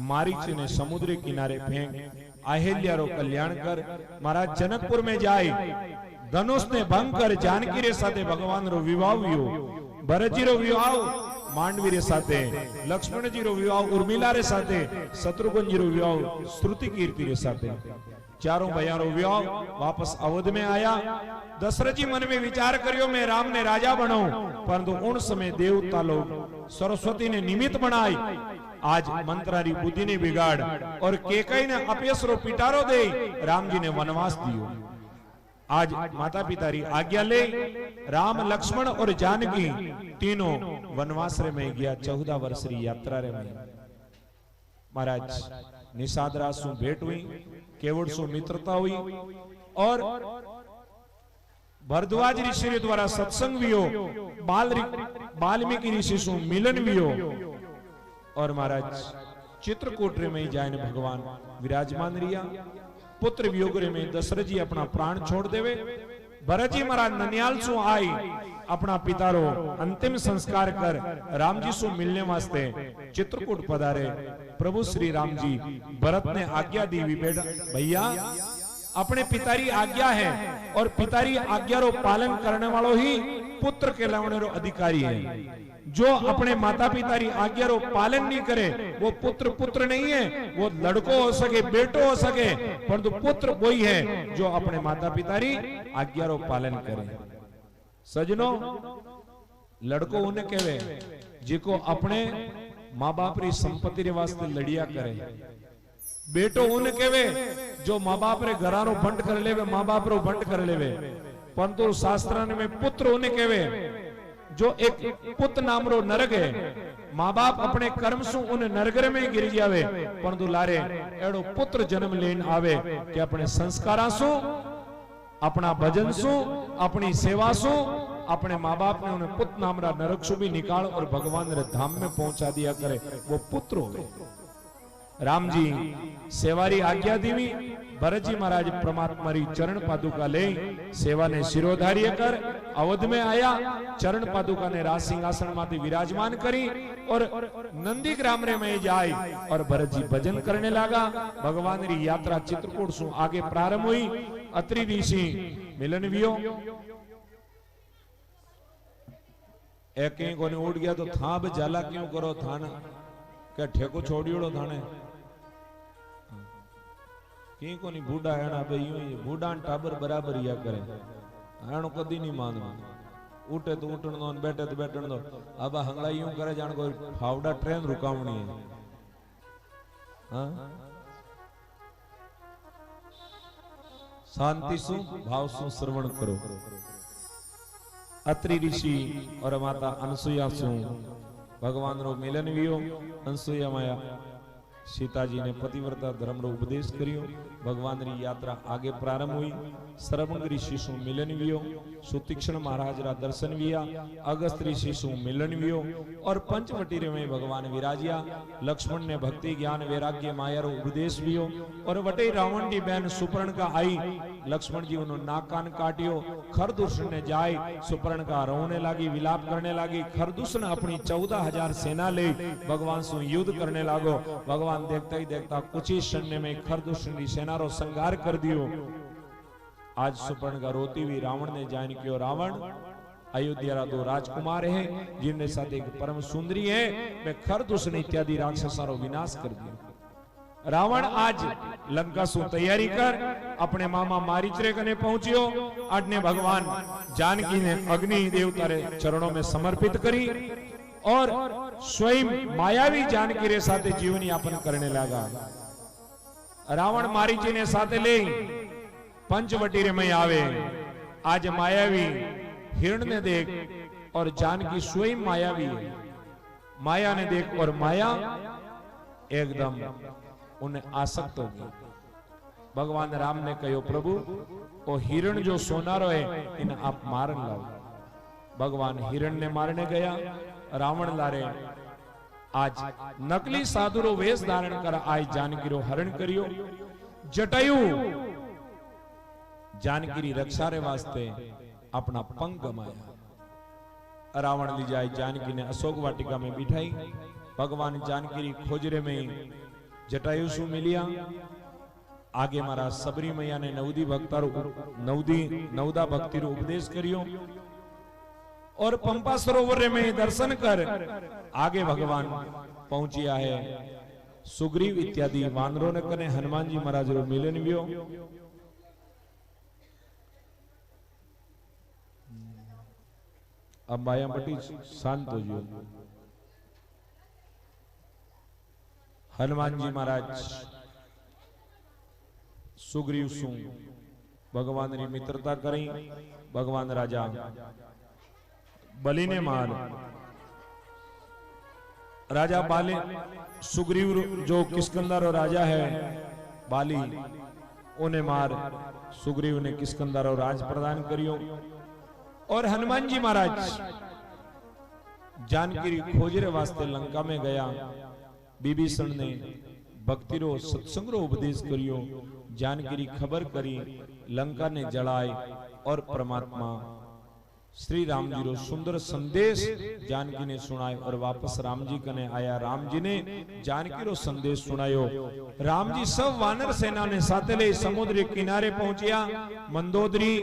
मारीच ने समुद्र किनारे फेंक अहिल्या रो कल्याण कर महाराज जनकपुर में जाए धनुष ने भंग कर जानकी रे साथे भगवान रो विवाह वियो। भरत जी रो विवाह मांडवी रे साथे, लक्ष्मण जी रो विवाह उर्मिला रे साथे, शत्रुघ्न जी रो विवाह श्रुति कीर्ति रे साथे। चारों भैया रो विवाह वापस अवध में आया। दशरथ जी मन में विचार करियो मैं राम ने राजा बनाऊं, परंतु उन समय देवता लोग सरस्वती ने निमित्त बनाई। आज मंत्रारी बुद्धि ने बिगाड़ और केकई ने अपयश रो पिटारो दे राम जी ने वनवास दियो। आज माता पिता री आज्ञा ले राम लक्ष्मण और जानकी तीनों वनवास रे में गया। 14 वर्ष री यात्रा रे में महाराज निषाद राज सु भेंट हुई, केवड़ सु मित्रता हुई और भरद्वाज ऋषि द्वारा सत्संग भी हो, वाल्मीकि ऋषि सु मिलन भी हो और महाराज चित्रकूट रे में जाए भगवान विराजमान रिया। पुत्र वियोग रे में दशरथ जी अपना प्राण छोड़ देवे। भरत जी महाराज ननियाल सु आई अपना पिता रो अंतिम संस्कार कर राम जी सु मिलने वास्ते चित्रकूट पधारे। प्रभु श्री राम जी भरत ने आज्ञा दी भैया अपने पितारी आज्ञा है और पितारी आज्ञा रो पालन करने वालों ही पुत्र कहलाने रो अधिकारी है। जो अपने माता पिता की आज्ञा रो पालन नहीं करे वो पुत्र नहीं है। वो लड़को हो सके बेटो हो सके, परंतु पुत्र वही है जो अपने माता पिता की आज्ञा रो पालन करे। सजनो लड़को उन्हें कहे जिको अपने माँ बाप री संपत्ति रे वास्ते लड़िया करे। बेटो उन केवे जो माँ बाप रे घरानो बंट कर लेवे, माँ बाप रो बंट कर लेवे। परंतु शास्त्र में पुत्र उन केवे जो एक पुत नाम रो नरक है। माँ बाप अपने कर्म सु उन नरगर में गिर जावे, परंतु लारे एड़ो पुत्र जन्म लेन आवे कि अपने संस्कारा सु, अपना भजन सु, अपनी सेवा सु अपने माँ बाप ने उन्हें पुत्र नाम रा नरक सु भी निकाल और भगवान रे धाम में पहुंचा दिया करे, वो पुत्र हो। राम जी सेवारी आज्ञा दीवी, भरत जी महाराज परमात्मा री चरण पादुका ले सेवा ने शिरोधार्य कर अवध में आया। चरण पादुका ने राज सिंहासन माथे विराजमान करी और नंदी ग्राम रे में जाए और भरत जी भजन करने लगा। भगवान री यात्रा चित्रकूट सु आगे प्रारंभ हुई। अत्रि ऋषि मिलन वियो, एक को उठ गया तो था भी जाला क्यों करो थाना क्या ठेको छोड़ियोड़ो थाने की को नहीं बूढ़ा है ना भाई यूं ही बूढ़ा टाबर बराबर या करे आनो कदी नहीं मानवा। उठे तो उठन दो, बैठे तो बैठन दो। अब हंगला यूं करे जान कोई फावड़ा ट्रेन रुकावनी है। हाँ शांति सु भाव सु श्रवण करो। अत्रि ऋषि और माता अनसुया सु भगवान रो मिलन वियो। अनसुया माया सीता जी ने पतिव्रता धर्म रो उपदेश करियो। भगवान री यात्रा आगे प्रारंभ हुई। सर्वंग ऋषि सु मिलन वियो। सुतीक्ष्ण महाराज रा दर्शन विया। अगस्त ऋषि सु मिलन वियो और पंचवटी रे में भगवान विराजिया। लक्ष्मण ने भक्ति ज्ञान वैराग्य माया रो उपदेश वियो और वटे रावण की बहन सुपर्णका आई। लक्ष्मण जी उन्होंने नाक कान काटियो। खरदूषण ने जाए सुपर्णका रोने लगी, विलाप करने लगी। खरदूषण अपनी 14,000 सेना ले भगवान से युद्ध करने लागो। भगवान देखता ही देखता कुछ ही क्षण में खरदूषण की सेना रो संहार कर दियो। आज सुपर्णका रोती हुई रावण ने जान कियो। रावण अयोध्या रा 2 राजकुमार है जिनके साथ एक परम सुंदरी है। मैं खरदूषण इत्यादि राक्षसों रो विनाश कर दियो। रावण आज लंका सु तैयारी कर अपने मामा मारीच रे कने पहुंचियो। आज ने भगवान जानकी ने अग्नि देवता रे चरणों में समर्पित करी और स्वयं मायावी जानकी रे साथे जीवन यापन करने लगा। रावण मारीची ने साथे ले पंचवटी रे में आवे। आज मायावी हिरण ने देख और जानकी स्वयं मायावी है। माया ने देख और माया एकदम उन्हें आसक्त हो गई। भगवान राम ने कहो प्रभु वो हिरण जो सोनारो है इन्हें आप मारन लाओ। भगवान हिरण ने मारने गया। रावण लारे आज नकली साधुरो वेश धारण कर आज जानकी रो हरण करियो। जटायु जानकी री रक्षा रे वास्ते अपना पंख गमाया। रावण ली जाए जानकी ने अशोक वाटिका में बिठाई। भगवान जानकी री खोजरे में जटायु सु मिलिया। आगे महाराज सबरी मैया ने नवदा भक्ति रो उपदेश करियो और पंपा सरोवर में दर्शन कर आगे भगवान पहुंचिया है। सुग्रीव इत्यादि वानरों ने कने हनुमान जी महाराज रो मिलन वियो। अब माया बटी शांत हो जो। हनुमान जी महाराज सुग्रीव सु भगवान री मित्रता करी। भगवान राजा बलि ने मार राजा बाली सुग्रीव जो किष्किंधा रो राजा है बाली उन्हें मार सुग्रीव ने किष्किंधा रो राज प्रदान करियो। और हनुमान जी महाराज जानकी खोज रे वास्ते लंका में गया। विभीषण ने भक्ति रो सत्संग रो उपदेश करियो। जानकी खबर करी, लंका ने जलाए और परमात्मा श्री राम जी रो सुंदर संदेश जानकी ने सुनायो और वापस राम जी कने आया। राम जी ने जानकी रो संदेश सुनायो। राम जी सब वानर सेना ने साथे ले समुद्र किनारे पहुंचिया। मंदोदरी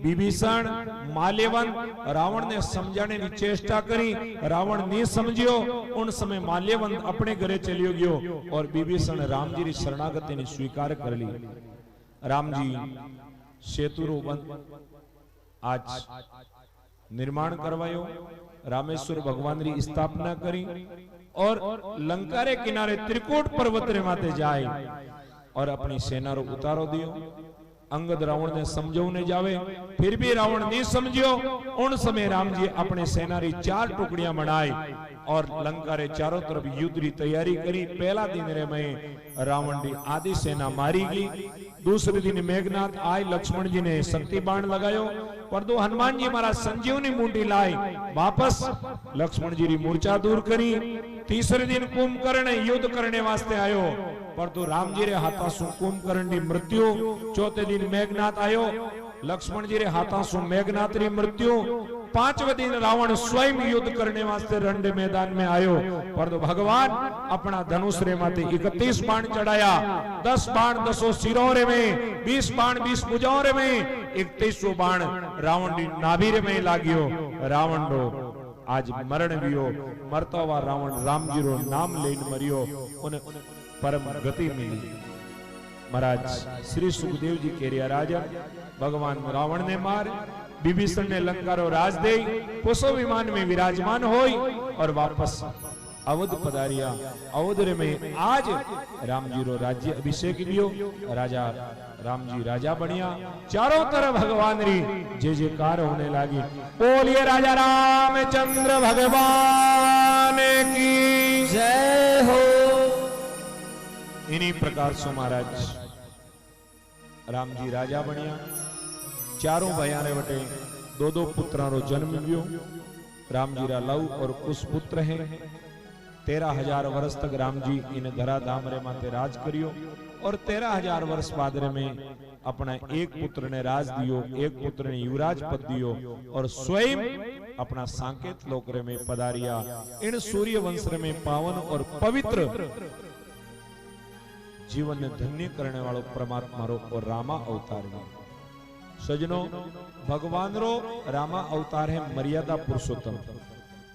विभीषण माल्यवन रावण ने समझाने की चेष्टा करी। रावण नहीं समझियो। उन समय माल्यवन अपने घरे चलियो गयो और विभीषण राम जी री शरणागति ने स्वीकार कर ली। राम जी सेतु रो आज निर्माण करवायो। रामेश्वर भगवान री स्थापना करी और लंका रे किनारे त्रिकोट पर्वत रे माते जाए और अपनी सेना रो उतारो दियो। अंगद रावण ने समझाने जावे, फिर भी रावण नहीं समझियो। उन समय राम जी अपने सेना री 4 टुकड़ियां बनाई और लंका रे चारों तरफ युद्ध री तैयारी करी। पहला दिन रे में रावण री आधी सेना मारी गई। दूसरे दिन मेघनाथ आए, लक्ष्मण जी ने शक्ति बाण लगायो, पर तो हनुमान जी महाराज संजीवनी मुंडी लाई, वापस लक्ष्मण जी री मूर्छा दूर करी। तीसरे दिन कुंभकर्ण युद्ध करने वास्ते आयो, पर तो राम जी रे हाथासु कुंभकर्ण री मृत्यु। चौथे दिन मेघनाथ आयो, लक्ष्मण जी रे हाथासु मेघनाथ री मृत्यु। 5वें दिन रावण स्वयं युद्ध करने वास्ते रण मैदान में आयो, पर तो भगवान अपना धनुष रे माथे 31 बाण चढ़ाया। 10 बाण 10 सिरों रे में, 20 बाण 20 भुजाओं रे में, 31 बाण रावण री नाभि रे में लाग्यो। रावण रो आज मरण वियो, मरता हुआ रावण राम जी रो नाम लेन मरियो, उन्हें परम गति मिली। महाराज श्री सुखदेव जी केरिया राजा भगवान रावण ने मार, विभीषण ने लंका रो राज दे, पुष्प विमान में विराजमान होई और वापस अवध पधारिया। अवध रे में आज राम जी रो राज्य अभिषेक लियो, राजा राम जी राजा बनिया। चारों तरफ भगवान री जय जयकार होने लगी। बोलिए राजा रामचंद्र भगवान की जय हो। इन्हीं प्रकार से महाराज राम जी राजा बनिया। चारों भाइयों ने वटे 2-2 पुत्रां रो जन्म लियो। राम जी रा लव और कुश पुत्र है। 13,000 वर्ष तक राम जी इन धरा धाम रे माते राज करियो और 13,000 वर्ष बाद रे में अपना एक पुत्र ने राज दियो, एक पुत्र ने युवराज पद दियो और स्वयं अपना सांकेत लोक रे में पधारिया। इन सूर्य वंश रे में पावन और पवित्र जीवन ने धन्य करने वालों परमात्मा रो और रामा अवतार है। सजनों, भगवान रो रामा अवतार है मर्यादा पुरुषोत्तम।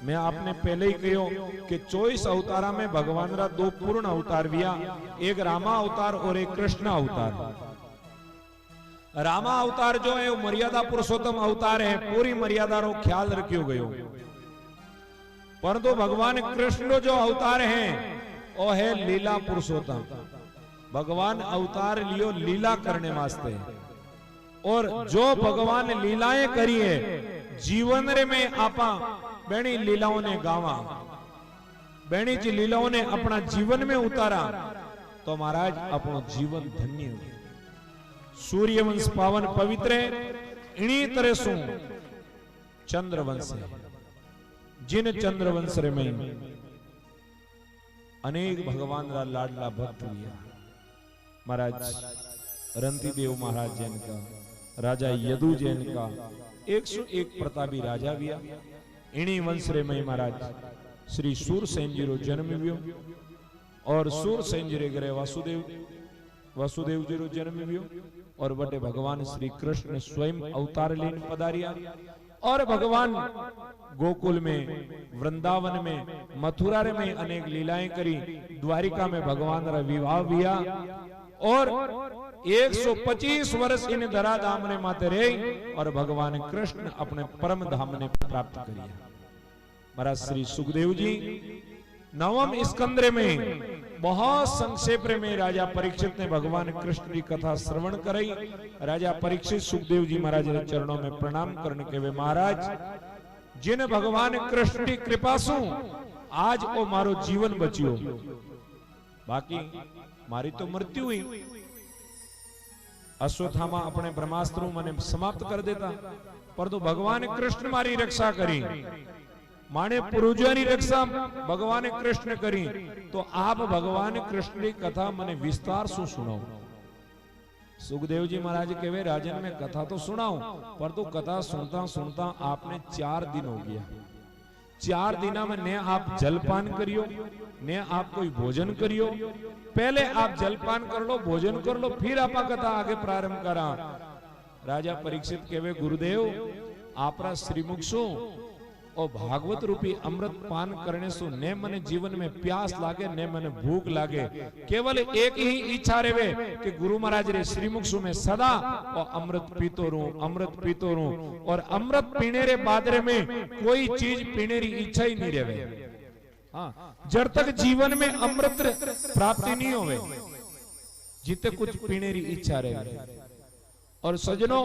मैं आपने पहले ही कहो कि 24 अवतारा में भगवान रा 2 पूर्ण अवतार दिया, एक रामा अवतार और एक कृष्ण अवतार। रामा अवतार जो है वो मर्यादा पुरुषोत्तम अवतार है, पूरी मर्यादा रो ख्याल रखियो गयो। परंतु भगवान कृष्ण जो अवतार है वो है लीला पुरुषोत्तम। भगवान अवतार लियो लीला करने वास्ते, और जो भगवान लीलाएं करी है जीवन रे में आपा बेणी लीलाओं ने गावा, बेणी जी लीलाओं ने अपना जीवन में उतारा, तो महाराज अपनो जीवन धन्य हो। सूर्यवंश पावन पवित्र है। इन्हीं तरह सु चंद्रवंश है, जिन चंद्रवंश रे में अनेक भगवान रा लाडला भक्त लिया। महाराज रंती देव महाराज जैन का, राजा यदु जैन का 101 प्रतापी राजा विया। इन्हीं वंश रे में महाराज श्री सूरसेन जी रो जन्म वियो और सूरसेन जी रे घरे वासुदेव जी रो जन्म वियो और बटे भगवान श्री कृष्ण स्वयं अवतार लेन पधारिया। और भगवान गोकुल में, वृंदावन में, मथुरा रे में अनेक लीलाएं करी। द्वारिका में भगवान रा विवाह हुआ और 125 वर्ष इन धरा धाम ने माते रहे और भगवान कृष्ण अपने परम धाम ने प्राप्त करिया। महाराज श्री सुखदेव जी 9वें स्कंद में बहुत संक्षेप में राजा परीक्षित ने भगवान कृष्ण की कथा श्रवण कराई। राजा परीक्षित सुखदेव जी महाराज के चरणों में प्रणाम करने के वे, महाराज जिन भगवान कृष्ण की कृपा सु आज ओ मारो जीवन बचियो, बाकी मारी तो मृत्यु हुई। अश्वत्थामा अपने ब्रह्मास्त्र मने समाप्त कर देता, पर तो भगवान कृष्ण मारी रक्षा करी, माने पूर्वजों रक्षा भगवान कृष्ण करी। तो आप भगवान कृष्ण की कथा मने विस्तार से सुनाओ। सुखदेव जी महाराज कहे, राजन में कथा तो सुनाओ, पर तो कथा सुनता सुनता आपने 4 दिन हो गया। 4 दिना में ने आप जलपान करियो, ने आप कोई भोजन करियो। पहले आप जलपान कर लो, भोजन कर लो, फिर आप कथा आगे प्रारंभ करा। राजा परीक्षित कहे, गुरुदेव आपरा श्रीमुख सु और भागवत रूपी अमृत पान करने से ने मने जीवन में प्यास लागे ने मने भूख लागे। केवल एक ही इच्छा रहे कि गुरु महाराज रे श्रीमुख में सदा और अमृत पीतो रहूं और अमृत पीने रे बादरे में कोई चीज पीने री इच्छा ही नहीं रहे। हाँ, जब तक जीवन में अमृत प्राप्ति नहीं होवे जिते कुछ पीने री इच्छा रहे। और सजनों,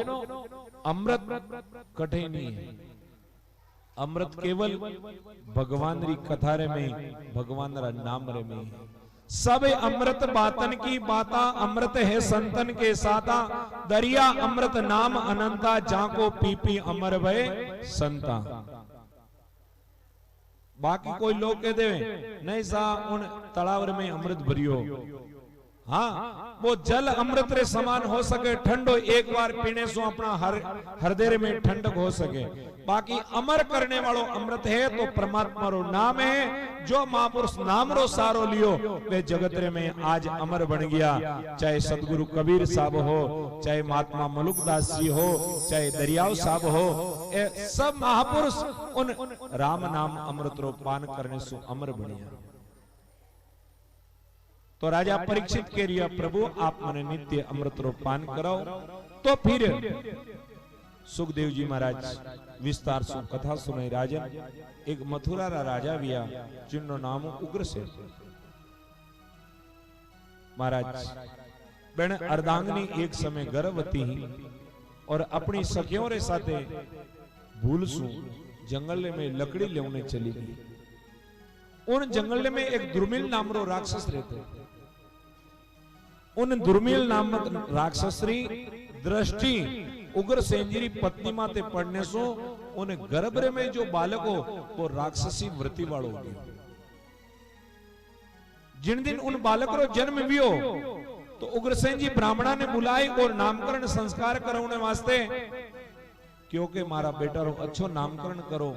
अमृत कठे नहीं है, अमृत केवल भगवान री कथा रे में, भगवान रा नाम रे में। सब अमृत बातन की बाता, अमृत है संतन के साता, दरिया अमृत नाम अनंता, जाको पी पी अमर भय संता। बाकी कोई लोग कह दे नहीं सा उन तालाब में अमृत भरियो। हाँ, वो जल अमृत रे समान हो सके, ठंडो एक बार पीने से अपना हृदय में ठंडक हो सके। बाकी अमर करने वालों अमृत है तो परमात्मा रो नाम है। जो महापुरुष नाम रो सारो लियो वे जगत रे में आज अमर बन गया। चाहे सदगुरु कबीर साहब हो, चाहे महात्मा मलुकदास जी हो, चाहे दरियाव साहब हो, सब महापुरुष उन राम नाम अमृत रो पान करने से अमर बनिया। तो राजा परीक्षित के रिया प्रभु आप मने नित्य अमृत रो पान कराओ। तो फिर सुखदेव जी महाराज विस्तार से कथा सुनाई। राजन एक मथुरा रा राजा विया जिन्नो नाम उग्रसेन महाराज। बेन अर्धांगनी एक समय गर्भवती ही और अपनी सखियों रे साथे भूलसू जंगल में लकड़ी लेने चली गई। उन जंगल में एक दुर्मिल नाम रो राक्षस रहते। उन दुर्मिल नामक राक्षसरी दृष्टि उग्रसेन जी पत्नी माते पड़ने सो उन गर्भ में जो बालक हो वो राक्षसी वृत्ति वालों हो गया। जिन दिन उन बालक रो जन्म भी हो तो उग्रसेन जी ब्राह्मणा ने बुलाई और नामकरण संस्कार करवाने वास्ते, क्योंकि मारा बेटा रो अच्छो नामकरण करो।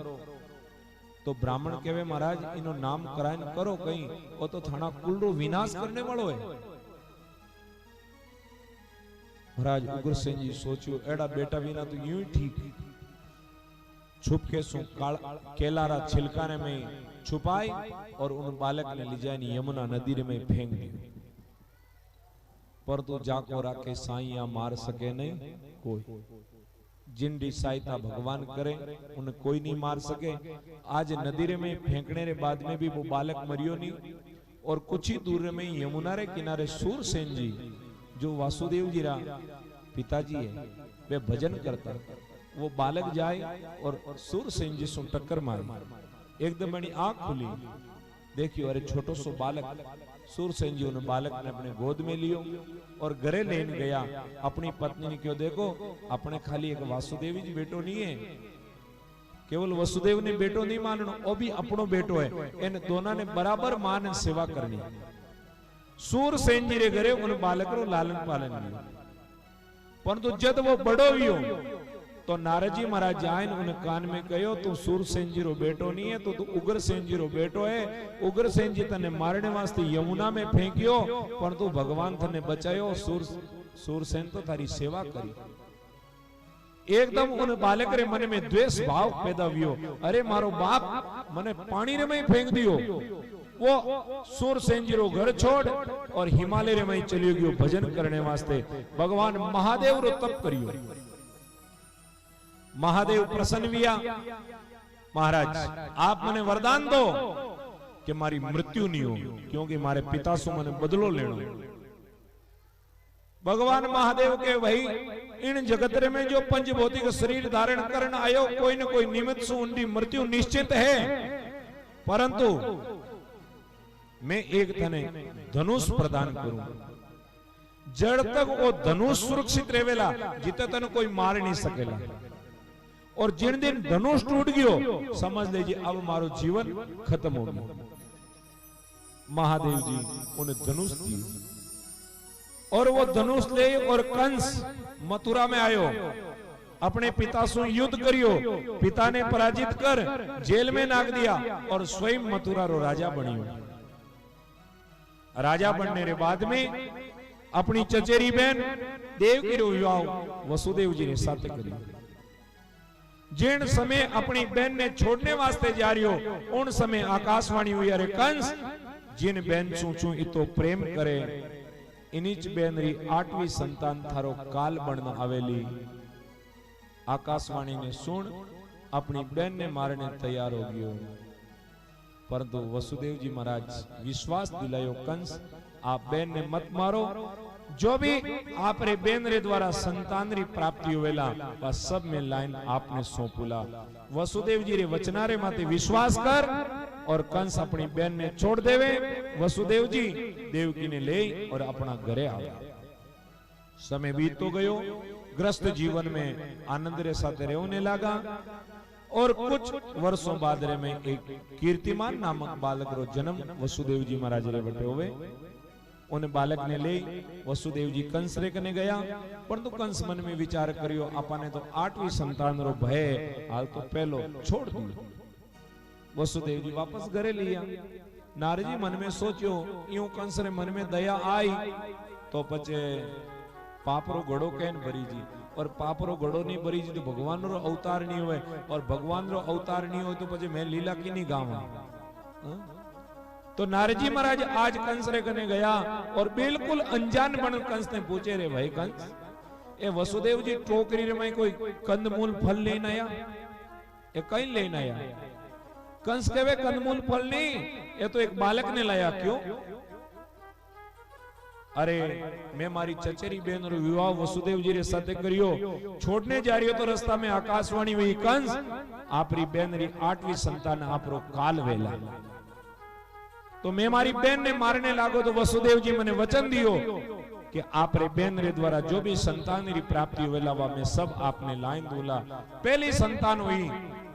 तो ब्राह्मण कहवे महाराज इनो नाम कराइन करो, कहीं वो तो थाना कुल रो विनाश करने वालों है। महाराज उग्रसेन जी सोचो एड़ा बेटा बिना तो यूं ही ठीक। छुप के सु केलारा छिलकाने में छुपाई और उन बालक ने ले जानी यमुना नदी में फेंक दिया। पर तो जाको राखे साईया मार सके नहीं कोई। जिनकी सहायता भगवान करे उन्हें कोई नहीं मार सके। आज नदी में फेंकने के बाद में भी वो बालक मरियो नहीं। और कुछ ही दूर में यमुना रे किनारे सूरसेन जी जो वासुदेव जी रा पिताजी है वे भजन करता। वो बालक जाए और सूरसेन जी से टक्कर मारी। एकदम बड़ी आंख खुली, देखियो अरे छोटो सो बालक। सूरसेन जी उन बालक ने अपने गोद में लियो और घरे लेने गया। अपनी पत्नी ने क्यों देखो अपने खाली एक वासुदेव जी बेटो नहीं है, केवल वसुदेव ने बेटो नहीं माननो, वो भी अपनो बेटो है। इन दोनों ने बराबर मान सेवा करनी। सूरसेन जी रे घरे उन बालक रो लालन पालन किया। परंतु जब वो बड़ो हुयो तो नारद जी महाराज जाइन उन कान में कहो तू सूरसेन जी रो बेटो नहीं है, तो तू उग्रसेन जी रो बेटो है। उग्रसेन जी तने मारने वास्ते यमुना में फेंकियो परंतु भगवान तने बचायो। सूरसेन तो तारी सेवा करी। एकदम उन बालक रे मन में द्वेष भाव पैदा हुयो। अरे मारो बाप मने पानी रे में फेंक दियो। वो सूरसेन जी रो घर छोड़ और हिमालय रे में चलियो गयो भजन करने वास्ते। भगवान महादेव रो तप करियो। महादेव प्रसन्न हुआ, महाराज आप मने वरदान दो कि मारी मृत्यु नहीं हो, क्योंकि मारे पिता से मने बदलो लेनो। भगवान महादेव के वही इन जगत रे में जो पंच भौतिक शरीर धारण करने आयो कोई न कोई निमित्त से उनकी मृत्यु निश्चित है। परंतु मैं एक थने धनुष प्रदान करूं। जड़ तक वो धनुष सुरक्षित रहेला जिते तने कोई मार नहीं सकेला। और जिन दिन धनुष टूट गयो समझ लीजिए अब मारो जीवन खत्म हो गया। महादेव जी उन्हें धनुष दिए और वो धनुष ले और कंस मथुरा में आयो। अपने पिता से युद्ध करियो, पिता ने पराजित कर जेल में नाग दिया और स्वयं मथुरा रो राजा बनियो। राजा बनने के बाद में अपनी चचेरी बहन देवकी रो विवाह वसुदेव जी ने साथ करी। जिन समय अपनी बहन ने छोड़ने वास्ते जा रही हो उन समय आकाशवाणी हुई, अरे कंस जिन बहन चूचू इतो प्रेम करे इनीच बहन री 8वीं संतान थारो काल बनना आवेली। आकाशवाणी ने सुन अपनी बहन ने मारने तैयार हो गयो, परंतु वसुदेव जी महाराज विश्वास दिलायो, कंस आप बहन ने मत मारो, जो भी आप रे बहन रे द्वारा संतान री प्राप्ति हुएला वह सब में लाइन आपने सौंपूला। वसुदेव जी रे वचनारे माते विश्वास कर और कंस अपनी बहन ने छोड़ देवे। वसुदेव जी देवकी ने ले और अपना घरे आ गया। समय बीत तो गयो, ग्रस्त जीवन में आनंद रे साथे रहने लगा और कुछ वर्षों बाद रे में एक कीर्तिमान नामक बालक रो जन्म वसुदेव जी महाराज रे बटे होवे। उन बालक ने ले वसुदेव जी कंस रे कने गया, परंतु कंस मन में विचार करियो आपने तो 8वीं संतान रो भय हाल तो पहलो छोड़ दियो। वसुदेव जी वापस घरे लिया। नारद जी मन में सोचियो यूं कंस रे मन में दया आई तो पचे पापरो घोड़ो कहन भरी जी, और पापरो घोड़ो नहीं भरी जी तो भगवान रो अवतार नहीं हुए, और भगवान रो अवतार नहीं हो तो पचे मैं लीला की नहीं गावा। तो नारद जी महाराज आज कंस रे कने गया और बिल्कुल अनजान बन कंस ने पूछे, रे भाई कंस ए वसुदेव जी टोकरी रे में कोई कंदमूल फल लेना आया, ये कहीं लेना आया? कंस कहे कंदमूल फल नहीं, ये तो एक बालक ने लाया। क्यों? अरे मैं मारी चचेरी बहन रो विवाह वसुदेव जी रे साथे करियो, छोड़ने जा रही हो तो रास्ता में आकाशवाणी हुई, कंस आपरी बहन री 8वीं संतान आपरो काल वेला। तो मैं मारी बहन ने मारने लागो तो वसुदेव जी मैंने वचन दियो कि आप रे बहन रे द्वारा जो भी संतान री प्राप्ति हुएला वा मैं सब आपने लाइन दूला। पहली संतान हुई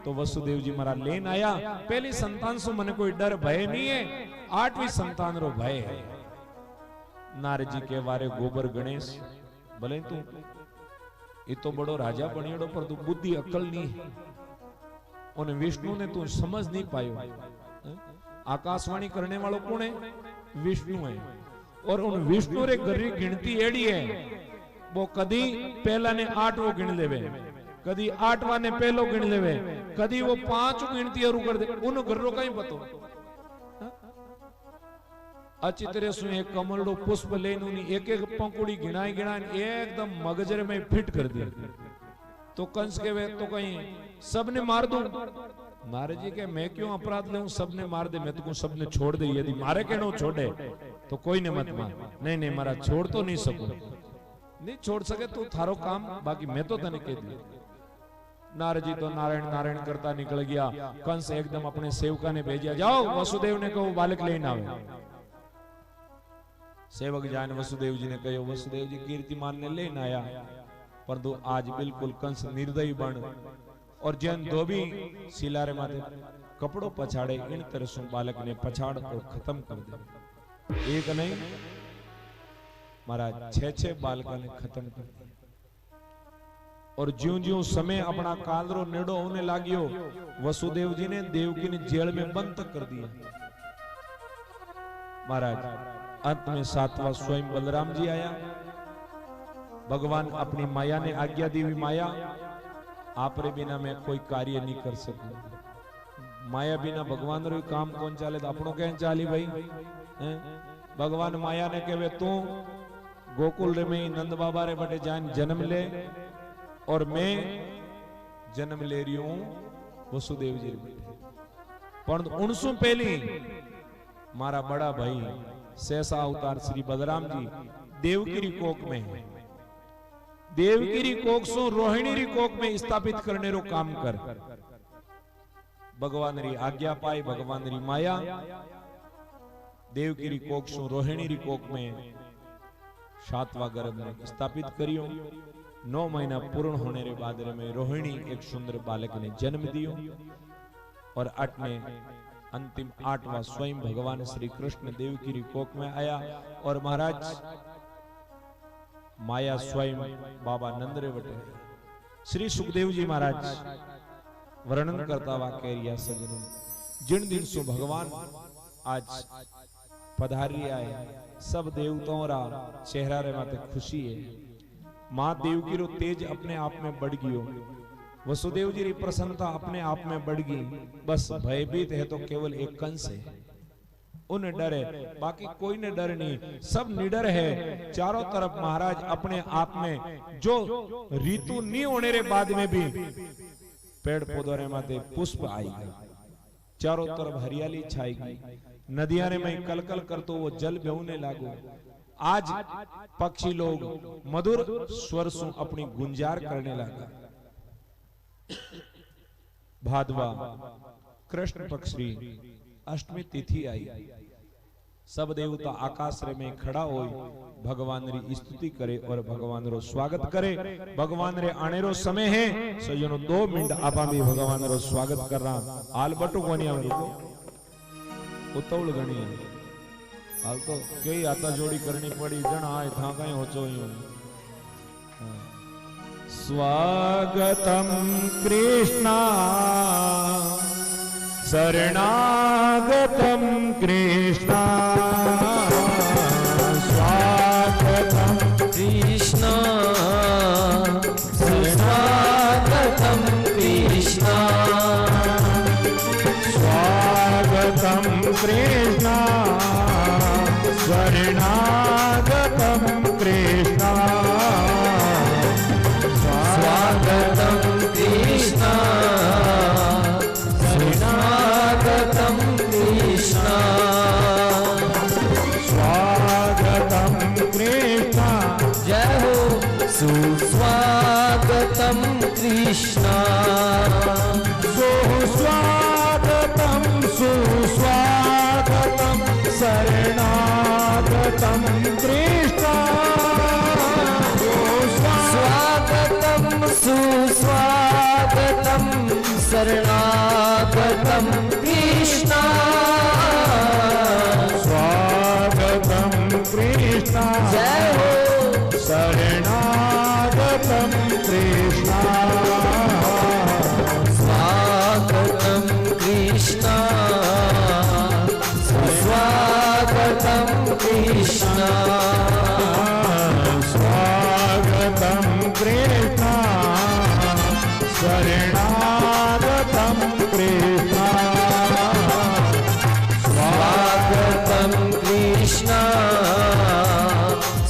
तो वसुदेव जी महाराज लेन आया। पहली संतान से मने कोई डर भय नहीं है, 8वीं संतान रो भय है। नारद जी के वारे गोबर गणेश भले तू ये तो बड़ो राजा बनियोड़ो पर तू बुद्धि अकल नहीं है, उन विष्णु ने तू समझ नहीं पायो। आकाशवाणी करने वालों कौन है? विष्णु है, और उन विष्णु रे गरी गिनती एड़ी है, वो कदी पहला ने 8 वो गिन लेवे, कदी 8वां ने पहलो गिन लेवे, कदी वो 5 गिनती और कर दे। उन गर्रो का ही पतो अच्छी तरह से एक कमलडो पुष्प लेने एक एक पंकुड़ी गिनाई गिनाई एकदम मगजरे में फिट कर दिया। तो कंस के वे तो कहीं सबने मार दूं। नारद जी के मैं क्यों अपराध ले, सबने मार दे, मैं तो सबने छोड़ दे, यदि मारे के नो छोड़े तो कोई ने मत मार। नहीं नहीं मारा छोड़ तो नहीं सकूं, नहीं छोड़ सके तो थारो काम, बाकी मैं तो तने कह दिया। नारद जी तो नारायण नारायण करता निकल गया। कंस एकदम अपने सेवका ने भेजा, जाओ वसुदेव ने कहो बालक लेने आवे। सेवक जान वसुदेव जी ने कहो, वसुदेव जी कीर्तिमान ने लेने आया, परंतु आज बिल्कुल कंस निर्दयी बन और जैन धोबी सिलारे माथे कपड़ों पछाड़े, इन तरह से बालक ने पछाड़ और खत्म कर दिया। एक नहीं महाराज 6 बालक ने खत्म कर दिया। और ज्यों ज्यों समय अपना कालरो नेड़ो होने लागियो, वसुदेव जी ने देवकी ने जेल में बंद तक कर दिया। महाराज अंत में 7वां स्वयं बलराम जी आया। भगवान अपनी माया ने आज्ञा दी, माया आप रे बिना मैं कोई कार्य नहीं कर सकूं। माया बिना भगवान रो काम कौन चाले, तो अपनों कह चाली भाई। भगवान माया ने कहे तू गोकुल रे में नंद बाबा रे बटे जान जन्म ले, और मैं जन्म ले रही हूं वसुदेव जी रे। पर उनसों पहली मारा बड़ा भाई सहसा अवतार श्री बलराम जी देवगिरी कोक में है। देवगिरी कोक सो रोहिणी री कोक में स्थापित करने रो काम कर। भगवान री आज्ञा पाई, भगवान री माया देवगिरी कोक सो रोहिणी री कोक में 7वां गर्भ में स्थापित करियो। 9 महीना पूर्ण होने रे बाद में रोहिणी एक सुंदर बालक ने जन्म दियो। और 8 8वां स्वयं भगवान श्री कृष्ण देवगिरी कोक में आया। और महाराज माया स्वयं बाबा नंद रे बटे। श्री सुखदेव जी महाराज वर्णन करता हुआ कह रिया सजनों, जिन दिन सो भगवान आज पधारी आए, सब देवताओं रा चेहरा रे माते खुशी है। मां देवकी रो तेज अपने आप में बढ़ गयो। वसुदेव जी की प्रसन्नता अपने आप में बढ़ गई। बस भयभीत है तो केवल एक कंस है, उन्हें डर है, बाकी कोई ने डर नहीं, सब निडर है। चारों तरफ महाराज अपने आप में जो ऋतु नहीं होने रे बाद में भी पेड़ पौधों रे माथे पुष्प आएगा, चारों तरफ हरियाली छाएगी, नदियां रे में कलकल कर तो वो जल बेहने लागो। आज पक्षी लोग मधुर स्वर से अपनी गुंजार करने लगा। भादवा कृष्ण पक्ष की अष्टमी तिथि आई, सब देवता आकाश रे में खड़ा हो भगवान री स्तुति करे और भगवान रो स्वागत करे। भगवान रे आने रो समय है, सजनो 2 मिनट आपा भी भगवान रो स्वागत कर रहा। आल बटू कोनी आवे रुको उतौल गणी हाल तो कई आता जोड़ी करनी पड़ी, जण आए था कहीं होचो यूं। स्वागतम कृष्णा शरणागतम कृष्णा, स्वागतम कृष्णा स्वागतम कृष्णा, स्वागतम कृष्णा शरणागतम कृष्णा, स्वागतम कृष्णा शरणागतम कृष्णा, स्वागतम कृष्णा। जय हो सुस्वागतम कृष्णा, सुस्वागतम सुस्वागतम शरणागतम कृष्णा, स्वागतम सुस्वागतम शरणागतम कृष्णा, स्वागतम कृष्णा। जय हो शरणागतम कृष्णा, स्वागतम कृष्णा सुस्वागतम कृष्णा, स्वागतम कृष्णा शरणागतम कृष्णा, स्वागतम कृष्णा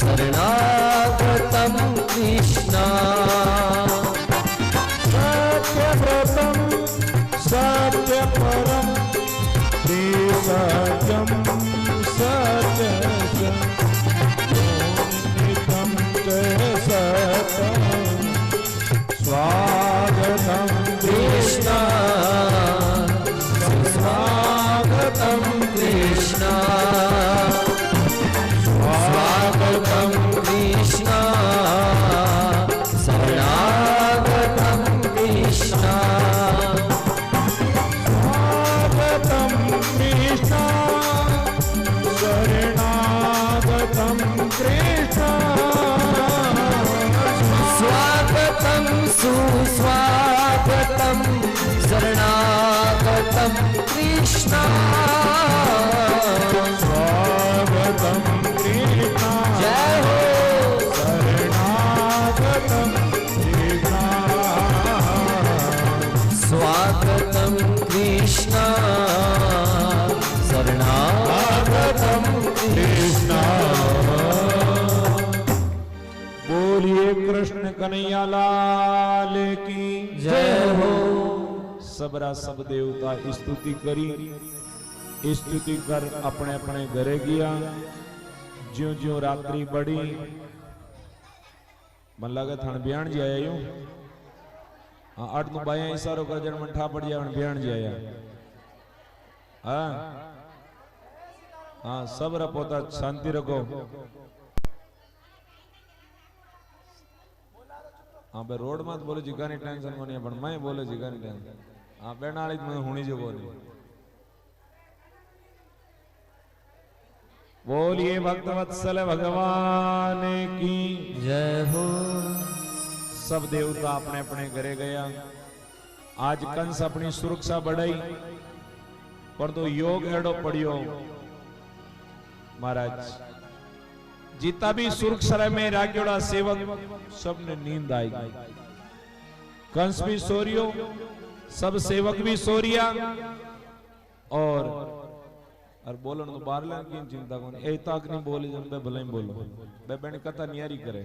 शरणागतम कृष्णा, सत्यव्रतम सत्यपरम सत्यम सत्यम नित्यम च सत्यम, स्वागतम कृष्णा स्वागतम कृष्णा, स्वागतम कृष्णा शरणागतम कृष्णा, स्वागतम कृष्णा शरणागतम कृष्णा, स्वागतम सुस्वागतम शरणागतम कृष्णा, स्वागतम कृष्णा। जय हो शरणागतम कृष्णा, स्वागतम कृष्णा शरणागतम कृष्णा। बोलिए कृष्ण कन्हैया लाल की जय हो। सबरा सब देवता स्तुति करी, स्तुति कर अपने अपने घरे गया। ज्यों ज्यों रात्रि बढ़ी, मन लगे थान बियाण जी आया यूं। हाँ 8 नु बाया इशारो कर जन मन ठा पड़ जाए बियाण जी आया। हाँ हाँ सब रपोता शांति रखो। हाँ भाई रोड मत बोले जिगानी टेंशन को नहीं, मैं बोले जिगानी टेंशन। हाँ बेनाली मैं हुणी जो बोली। बोलिए भक्तवत्सल भगवान की जय हो। सब देवता अपने अपने घरे गया। आज कंस अपनी सुरक्षा बढ़ाई, पर तो योग एडो पड़ियो महाराज। जितना भी सुरक्षा में राग्योड़ा सेवक सबने नींद आई। कंस भी सो रियो, सब सेवक भी सो रिया और बोलन तो बाहर की चिंता को ए तक नहीं बोले जब बे भले ही बोलो बे बेने कथा नियारी करे।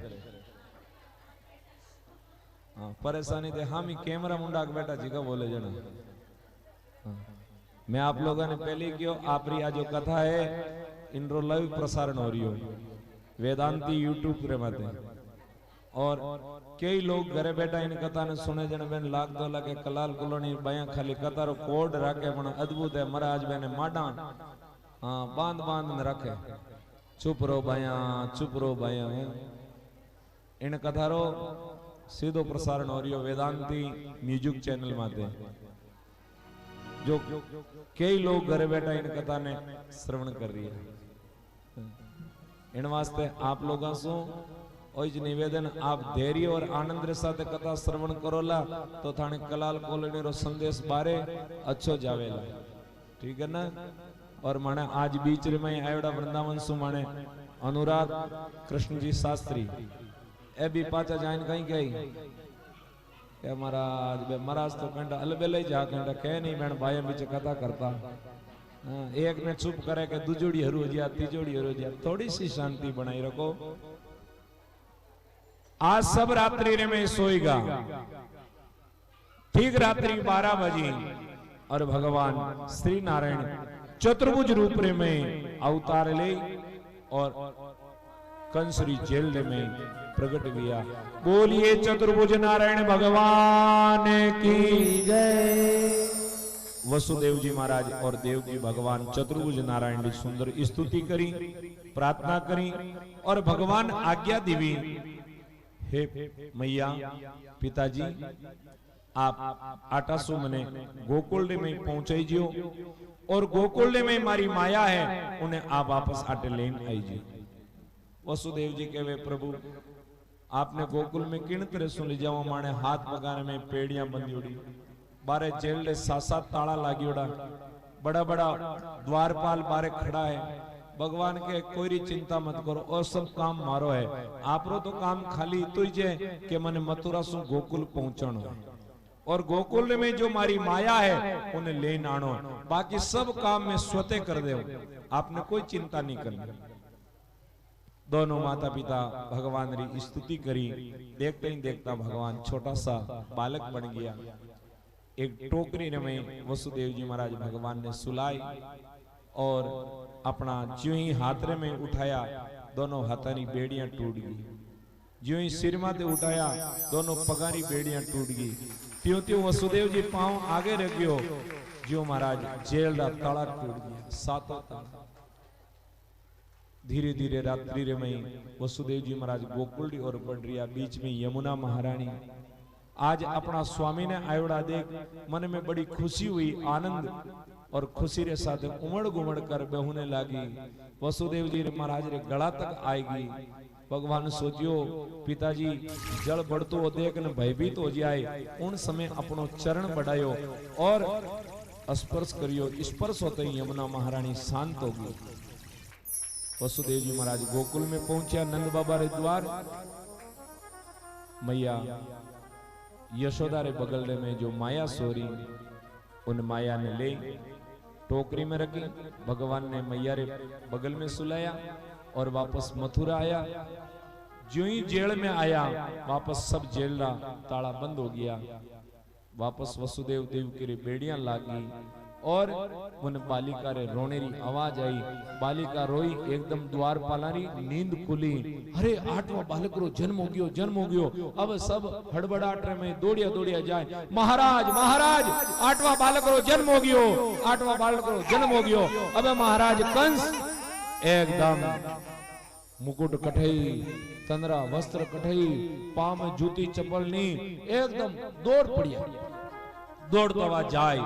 हाँ परेशानी थे हम ही कैमरा मुंडा के बेटा जी का बोले जना। हाँ, मैं आप लोगों ने पहले क्यों आप जो कथा है इनरो लाइव प्रसारण हो रही हो वेदांती यूट्यूब पे माते और कई लोग घरे बैठा इन कथा ने सुने जने बेन लाख 2 लाख कलाल कॉलोनी बाया खाली कथा रो कोड राखे पण अद्भुत है महाराज बेने माडा हाँ बांध बांध में रखे चुप रो बाया इन कथा रो सीधो प्रसारण हो रही हो वेदांती म्यूजिक चैनल माते जो कई लोग घरे बैठा इन कथा ने श्रवण कर रही है। इन वास्ते आप लोगों से ओज निवेदन आप धैर्य और आनंद रे साथ कथा श्रवण करोला तो थाने कलाल कॉलोनी रो संदेश बारे अच्छो जावेला ठीक है ना। और माने आज बीच रे में आयोड़ा वृंदावन सु माने अनुराग कृष्ण जी शास्त्री ए भी पाचा जाइन कहीं गई के महाराज तो कंडा अलबेले जा कंडा कह नहीं बहन भाई बीच कथा करता। एक ने चुप करे के दूजोड़ी हरू जिया तीजोड़ी हरू जिया थोड़ी सी शांति बनाई रखो। आज सब रात्रि रे में सोएगा ठीक रात्रि 12 बजे और भगवान श्री नारायण चतुर्भुज रूप रे में अवतार ले और कंसरी जेल में प्रकट हुआ। बोलिए चतुर्भुज नारायण भगवान की जय। वसुदेव जी महाराज और देवकी भगवान चतुर्भुज नारायण की सुंदर स्तुति करी प्रार्थना करी और भगवान आज्ञा देवी हे मैया पिताजी आप आटासु मने गोकुल में पहुंचाई जियो और गोकुल में मारी माया है उन्हें आप वापस आटे लेन आई जी। वसुदेव जी कहे प्रभु आपने गोकुल में किन तरह सुन ली जाओ माने हाथ पगाने में पेड़ियां बंदी उड़ी बारे जेल ले 7-7 ताला लागी उड़ा बड़ा बड़ा द्वारपाल बारे खड़ा है। भगवान के कोई चिंता मत करो और सब काम मारो है आपरो तो काम खाली तो जे के मने मथुरा सु गोकुल पहुंचनो और गोकुल में जो मारी माया है उन्हें लेन आनो बाकी सब काम में स्वतः कर दे आपने कोई चिंता नहीं करनी। दोनों माता पिता भगवान री स्तुति करी देखते ही देखता भगवान छोटा सा बालक बन गया। एक टोकरी में वसुदेव जी महाराज भगवान ने सुलाई और अपना ज्यों ही हाथरे में उठाया दोनों हाथानी बेड़ियां टूट गई। ज्यों ही सिर माथे उठाया दोनों पगारी बेड़ियां टूट गई। त्यों त्यों वसुदेव जी पांव आगे रख गयो जो महाराज जेल दा ताला टूट गया 7 ताला। धीरे धीरे रात्रि रे में वसुदेव जी महाराज गोकुल और बढ़ रिया बीच में यमुना महारानी आज अपना स्वामी ने आयोड़ा देख मन में बड़ी खुशी हुई आनंद और खुशी रे साथ उमड़ घुमड़ कर बेहुने लागी। वसुदेव जी महाराज रे गला तक आएगी। भगवान सोचियो पिताजी जल बढ़तो देख न भयभीत हो जाए उन समय अपनो चरण बढ़ायो और स्पर्श करियो। स्पर्श होते ही यमुना महारानी शांत होगी। वसुदेव जी महाराज गोकुल में पहुंचा नंद बाबा रे द्वार मैया यशोदा रे बगल में जो माया सोरी उन माया ने ले टोकरी में रखी। भगवान ने मैया रे बगल में सुलाया और वापस मथुरा आया। जो ही जेल में आया वापस सब जेल का ताला बंद हो गया। वापस वसुदेव देव की बेड़ियां लागी और उन बालिका रे रोने री आवाज आई। बालिका रोई एकदम द्वारपालारी नींद खुली। अरे 8वां बालक रो जन्म हो गयो। अब सब हड़बड़ाहट में दौड़िया दौड़िया जाए महाराज महाराज 8वां बालक रो जन्म हो गयो 8वां बालक रो जन्म हो गयो। अब महाराज कंस एकदम मुकुट कठई तंद्रा वस्त्र कठई पाव में जूती चप्पल नी एकदम दौड़ पड़िया। दौड़ता हुआ जाए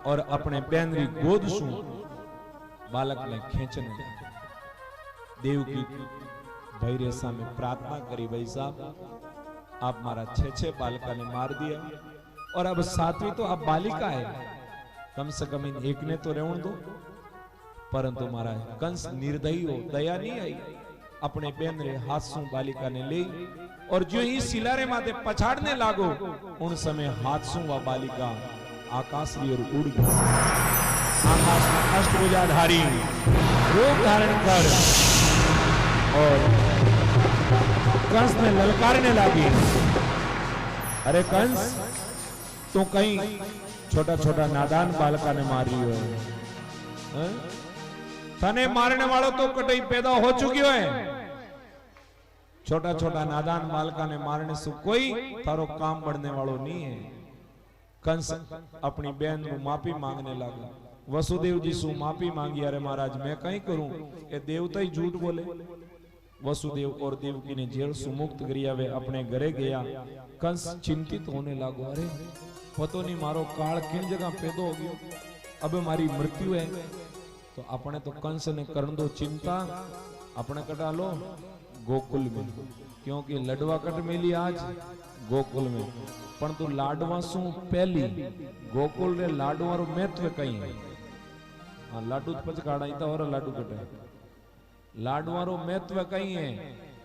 और अपने बैनरी गोद सु बालक ने खींचने देव की भैरेसा में प्रार्थना करी भाई साहब आप मारा 6 बालका ने मार दिया और अब 7वीं तो अब बालिका है कम से कम इन एक ने तो रहने दो। परंतु मारा कंस निर्दयी हो दया नहीं आई अपने बेन रे हाथसू बालिका ने ले और जो ही सिलारे माथे पछाड़ने लागो उन समय हाथसू व बालिका आकाश की ओर उड़ गई। आकाश में अष्टभुजाधारी रूप धारण कर और कंस ने ललकारने लगी, अरे कंस तू कहीं छोटा छोटा नादान बालका ने मारी हो, तने मारने वालों तो कटई पैदा हो चुकी है। छोटा छोटा नादान बालका ने मारने से कोई थारो काम बढ़ने वालों नहीं है। कंस अपनी बहन को माफी मांगने लगा। वसुदेव जी सु माफी मांगी, अरे महाराज मैं कहीं करूं, ये देवता ही झूठ बोले। वसुदेव और देवकी ने जेल से मुक्त करिया, वे अपने घरे गया। कंस चिंतित होने लागो, अरे पतो नहीं मारो काल किन जगह पैदा हो गयो, अब हमारी मृत्यु है। तो अपने तो कंस ने कर दो चिंता, अपने कटा लो गोकुल में, क्योंकि लडवा कट मिली आज गोकुल में। पण तू लाडवा सु पहली गोकुल रे लाडवा रो महत्व कई है। हाँ लाडू पचकाड़ा तो और लाडू कटे, लाडवा रो महत्व कई है।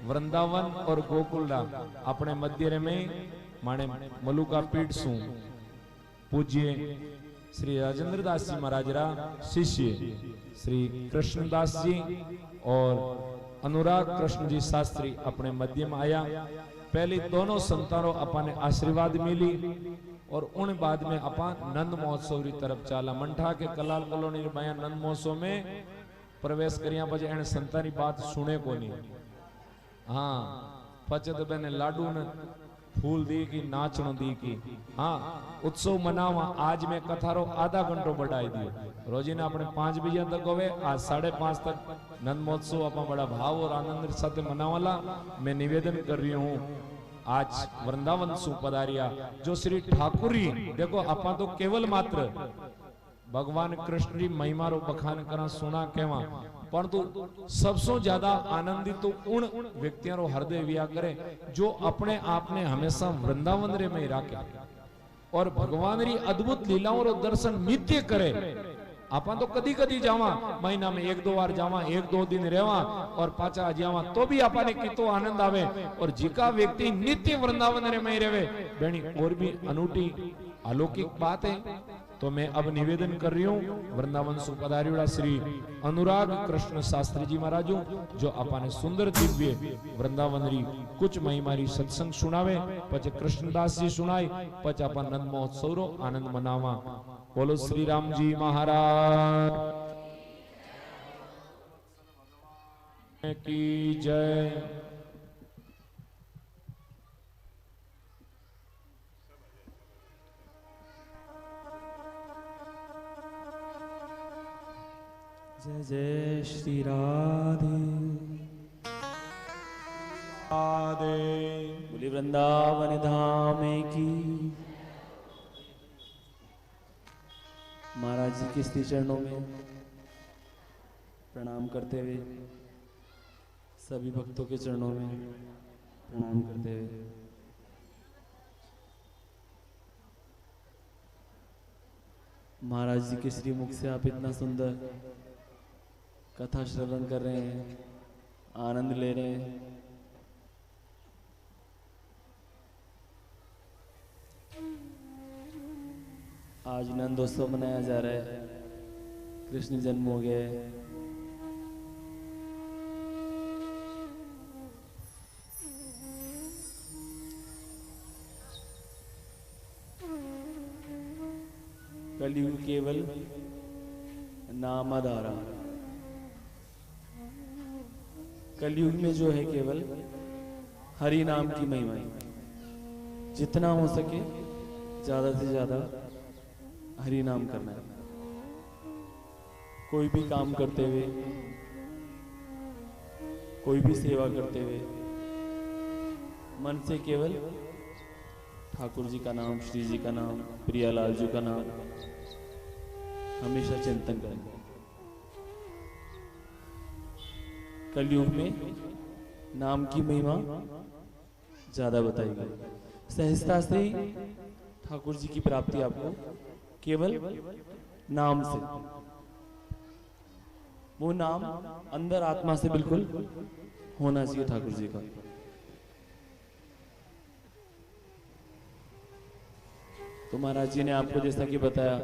वृंदावन और गोकुल अपने मध्य रे में माने मलुका पीठ सु पूज्य श्री राजेंद्र दास जी महाराज रा शिष्य श्री कृष्णदास जी और अनुराग कृष्ण जी शास्त्री अपने मध्य में आया। पहले दोनों संतानों अपने आशीर्वाद मिली और उन बाद में अपन नंद महोत्सव की तरफ चाला। मंठा के कलाल कॉलोनी बाया नंद महोत्सव में प्रवेश करिया पछे एने संतानी बात सुने को नहीं। हाँ पछे तो बेने लाडू ने फूल दी की नाचण दी की। हाँ उत्सव मनावा आज मैं कथारो आधा घंटो बढ़ाई दियो। रोजी ने अपने 5 बजे तक होवे, आज 5:30 तक नंद महोत्सव अपना बड़ा भाव और आनंद साथ मनावाला। मैं निवेदन कर रही हूँ आज वृंदावन सु पधारिया जो श्री ठाकुरी, देखो अपा तो केवल मात्र भगवान कृष्ण की महिमा रो बखान करा सुना कहवा, परंतु सबसे ज्यादा आनंदित तो उन व्यक्तियों रो हृदय विया करे जो अपने आप ने हमेशा वृंदावन रे में राखे और भगवान री अद्भुत लीलाओं रो दर्शन नित्य करे। अपन तो कदी कदी जावा, महीना में 1-2 बार जावा, 1-2 दिन रहवा और पाचा जावा तो भी अपने कितो आनंद आवे। और जिका व्यक्ति नित्य वृंदावन रे में रहे बेणी और भी अनूठी अलौकिक बात है। तो मैं अब निवेदन कर रही हूँ वृंदावन सु पधारियोड़ा श्री अनुराग कृष्ण शास्त्री जी महाराजू जो अपने सुंदर दिव्य वृंदावन री कुछ महिमारी सत्संग सुनावे, पचे कृष्णदास जी सुनाई, पचे अपन नंद महोत्सव रो आनंद मनावा। बोलो श्री राम जी महाराज की जय। जय जय श्री राधे राधे। बोली वृंदावन धाम की। महाराज जी के श्री चरणों में प्रणाम करते हुए, सभी भक्तों के चरणों में प्रणाम करते हुए महाराज जी के श्री मुख से आप इतना सुंदर कथा श्रवण कर रहे हैं, आनंद ले रहे हैं। आज नंदोत्सव मनाया जा रहा है, कृष्ण जन्म हो गया है। कलयुग केवल नामाधारा, कलयुग में जो है केवल हरि नाम की महिमा। जितना हो सके ज्यादा से ज्यादा हरि नाम करना है। कोई भी काम करते हुए, कोई भी सेवा करते हुए मन से केवल ठाकुर जी का नाम, श्री जी का नाम, प्रियालाल जी का नाम हमेशा चिंतन करें। कलयुग में नाम की महिमा ज्यादा बताई गई। सहजता से ठाकुर जी की प्राप्ति आपको केवल नाम से, वो नाम अंदर आत्मा से बिल्कुल होना चाहिए ठाकुर जी का। तो महाराज जी ने आपको जैसा कि बताया,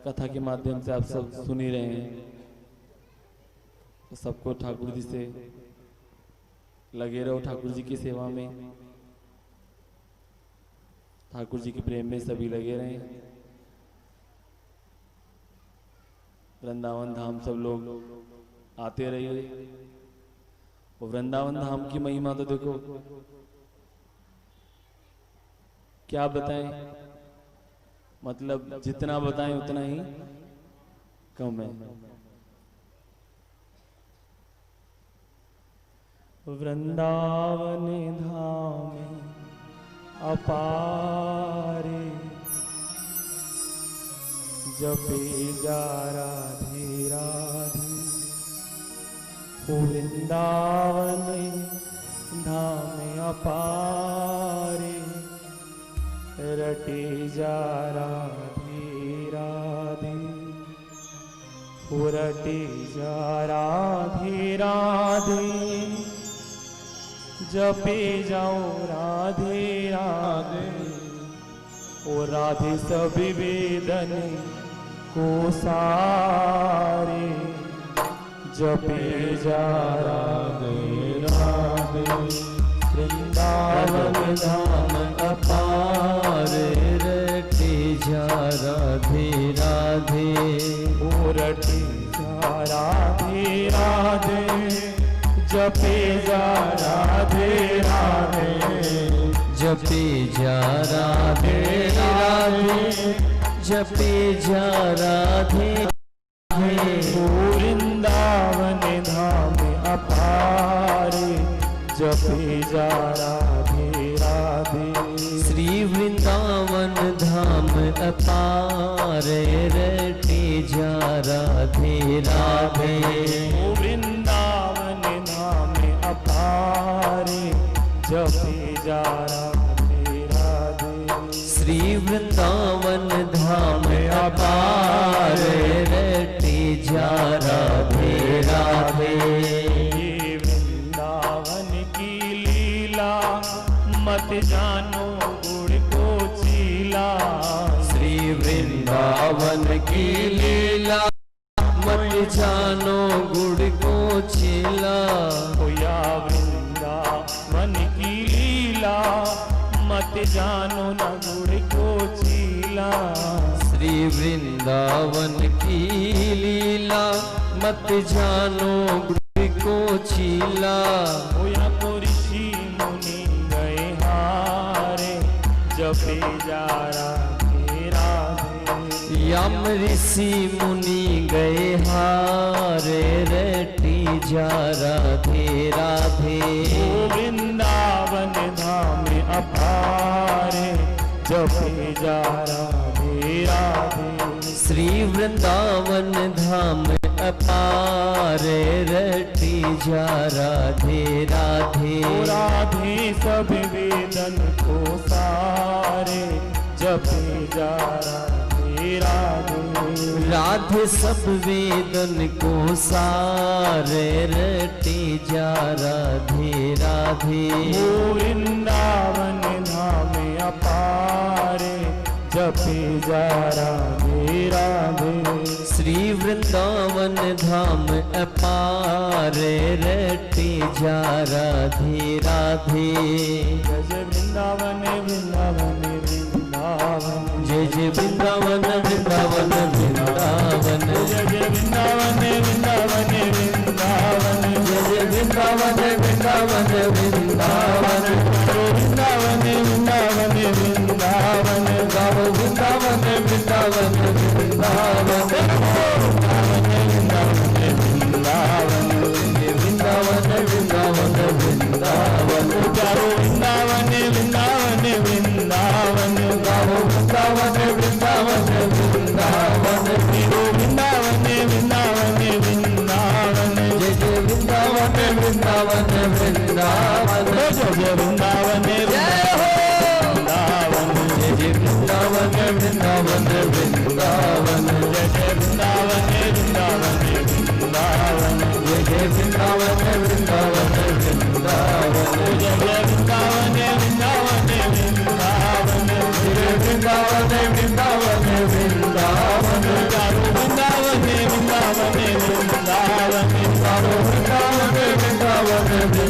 कथा के माध्यम से आप सब सुन ही रहे हैं, तो सबको ठाकुर जी से लगे रहो, ठाकुर जी की सेवा में, ठाकुर जी के प्रेम में सभी लगे रहें। वृंदावन धाम सब लोग आते रहिए। और वृंदावन धाम की महिमा तो देखो, क्या बताएं, मतलब जितना बताएं उतना ही कम है। वृंदावन धाम अपारे, जपे जा राधे राधे। वृंदावन धाम अपारे, रटे जा राधे राधे। रटे जा राधे राधे, जपे जाओ राधे राधे। ओ राधे सभी वेदन को सारे, जपे जा राधे राधे। वृंदावन धाम अपार, रटे जा राधे राधे। ओ रटे जा राधे राधे, जपे जा राधे राधे। जपे जा राधे राधे, जपे जा राधे राधे। वृंदावन धाम अपारे, जपे जा राधे राधे। श्री वृंदावन धाम अपार, रटे जा राधे राधे। वृंदावन धाम अपारे, जपे जा राधे राधे। श्री वृंदावन धाम अपार, रटे जा राधे राधे। ये वृंदावन की लीला, मत जानो गुड़ को चीला। श्री वृंदावन की लीला, मत जानो गुड़ को चीला। होया वृंदावन की लीला, मत जानो न गुड़ को चीला। श्री वृंदावन की लीला, मत जानो गुड़ को चीला। होया को ऋषि मुनि गए हारे, जपे जा राधे राधे। यम ऋषि मुनि गए हारे, रटी जा राधे राधे। वृंदावन धाम अपारे, जपे जा राधे राधे। श्री वृंदावन धाम अपार, रटी जा राधे राधे। राधे सब वेदन को सारे, जपे जा राधे राधे। राधे सब वेदन को सारे, रटी जा राधे राधे। वृंदावन धाम अपारे, जपे जा राधे राधे। श्री वृंदावन धाम अपार, रटी जा राधे राधे। जय जय वृंदावन वृंदावन वृंदावन। जय जय वृंदावन वृंदावन वृंदावन। जय जय वृंदावन वृंदावन वृंदावन। जय जय वृंदावन वृंदावन वृंदावन। वृंदावन वृंदावन वृंदावन। गाओ वृंदावन वृंदावन वृंदावन। वृंदावन वृंदावन वृंदावन। चारो वृंदावन वृंदावन वृंदावन। गाओ वृंदावन वृंदावन वृंदावन। वृंदावन वृंदावन वृंदावन। जय जय वृंदावन वृंदावन वृंदावन। जय जय वृंदावन वृंदावन। जय जय वृंदावन वृंदावन वृंदावन। जय जय वृंदावन वृंदावन वृंदावन। जय जय वृंदावन वृंदावन वृंदावन।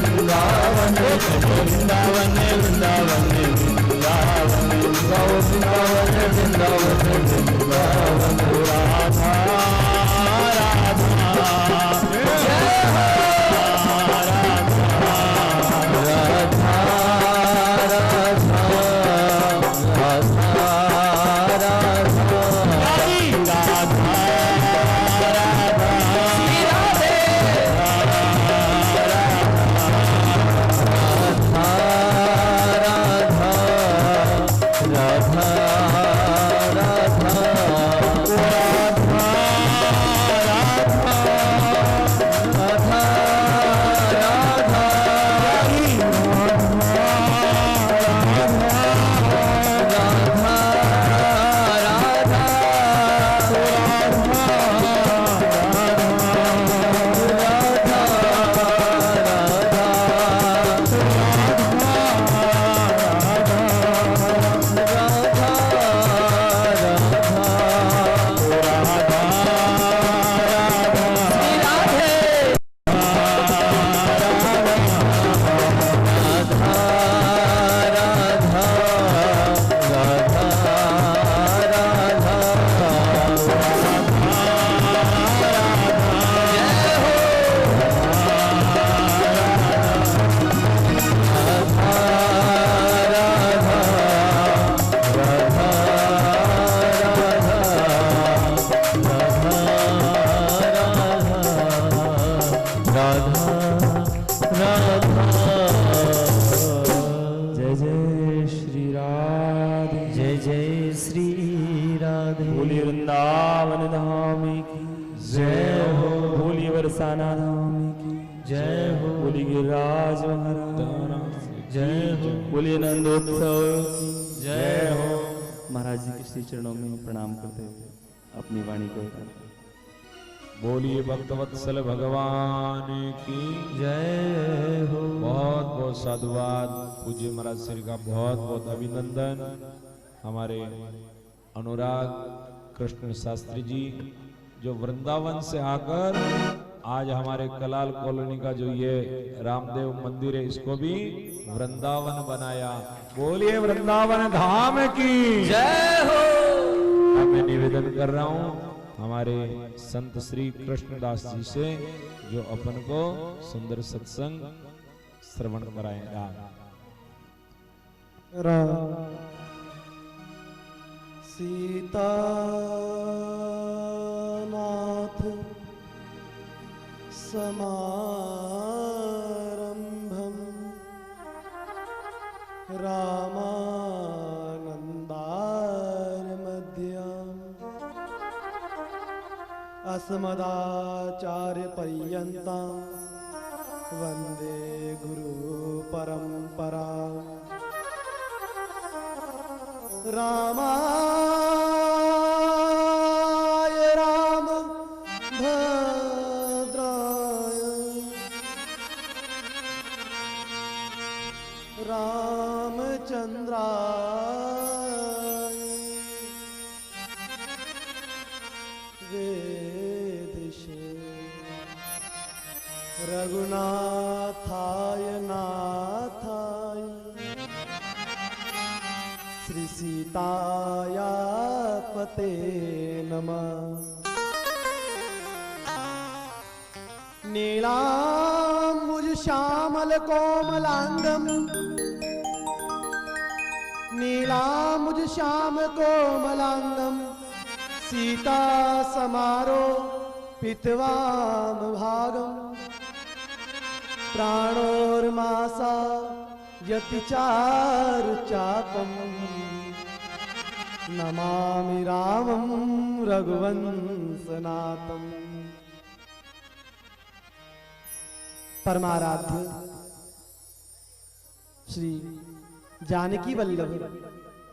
वृंदावन वृंदावन वृंदावन वृंदावन गौ वृंदावन वृंदावन वृंदावन राधा बोलिए वृंदावन धाम की जय हो। बोलिए बरसाना धाम की जय हो। बोलिए गिरिराज महाराज जय हो। बोलिए नंदोत्सव की जय हो। महाराज जी के श्री चरणों में प्रणाम करते हुए अपनी वाणी को बोलिए भक्तवत्सल भगवान की जय हो। बहुत बहुत साधुवाद। पूज्य महाराज श्री का बहुत बहुत अभिनंदन। हमारे अनुराग कृष्ण शास्त्री जी जो वृंदावन से आकर आज हमारे कलाल कॉलोनी का जो ये रामदेव मंदिर है इसको भी वृंदावन बनाया। बोलिए वृंदावन धाम की जय हो। मैं निवेदन कर रहा हूँ हमारे संत श्री कृष्णदास जी से जो अपन को सुंदर सत्संग श्रवण कराएगा। सीतानाथ समारंभम रामानंदार मध्यम अस्मदाचार्य पर्यन्तां वंदे गुरु परंपरा। रामाय राम भद्राय रामचंद्राय वेदिशे रघुनाथाय नाथाय श्री सीताया पते नमः। नीलाम्बुज श्यामल कोमलांगम नीलाम्बुज श्याम कोमलांगम सीता समारो पितवाम भागम प्राणोर्मासा यति चारु चापम नमामि रामं रघुवंशनाथम। परमाराध्य श्री जानकी वल्लभ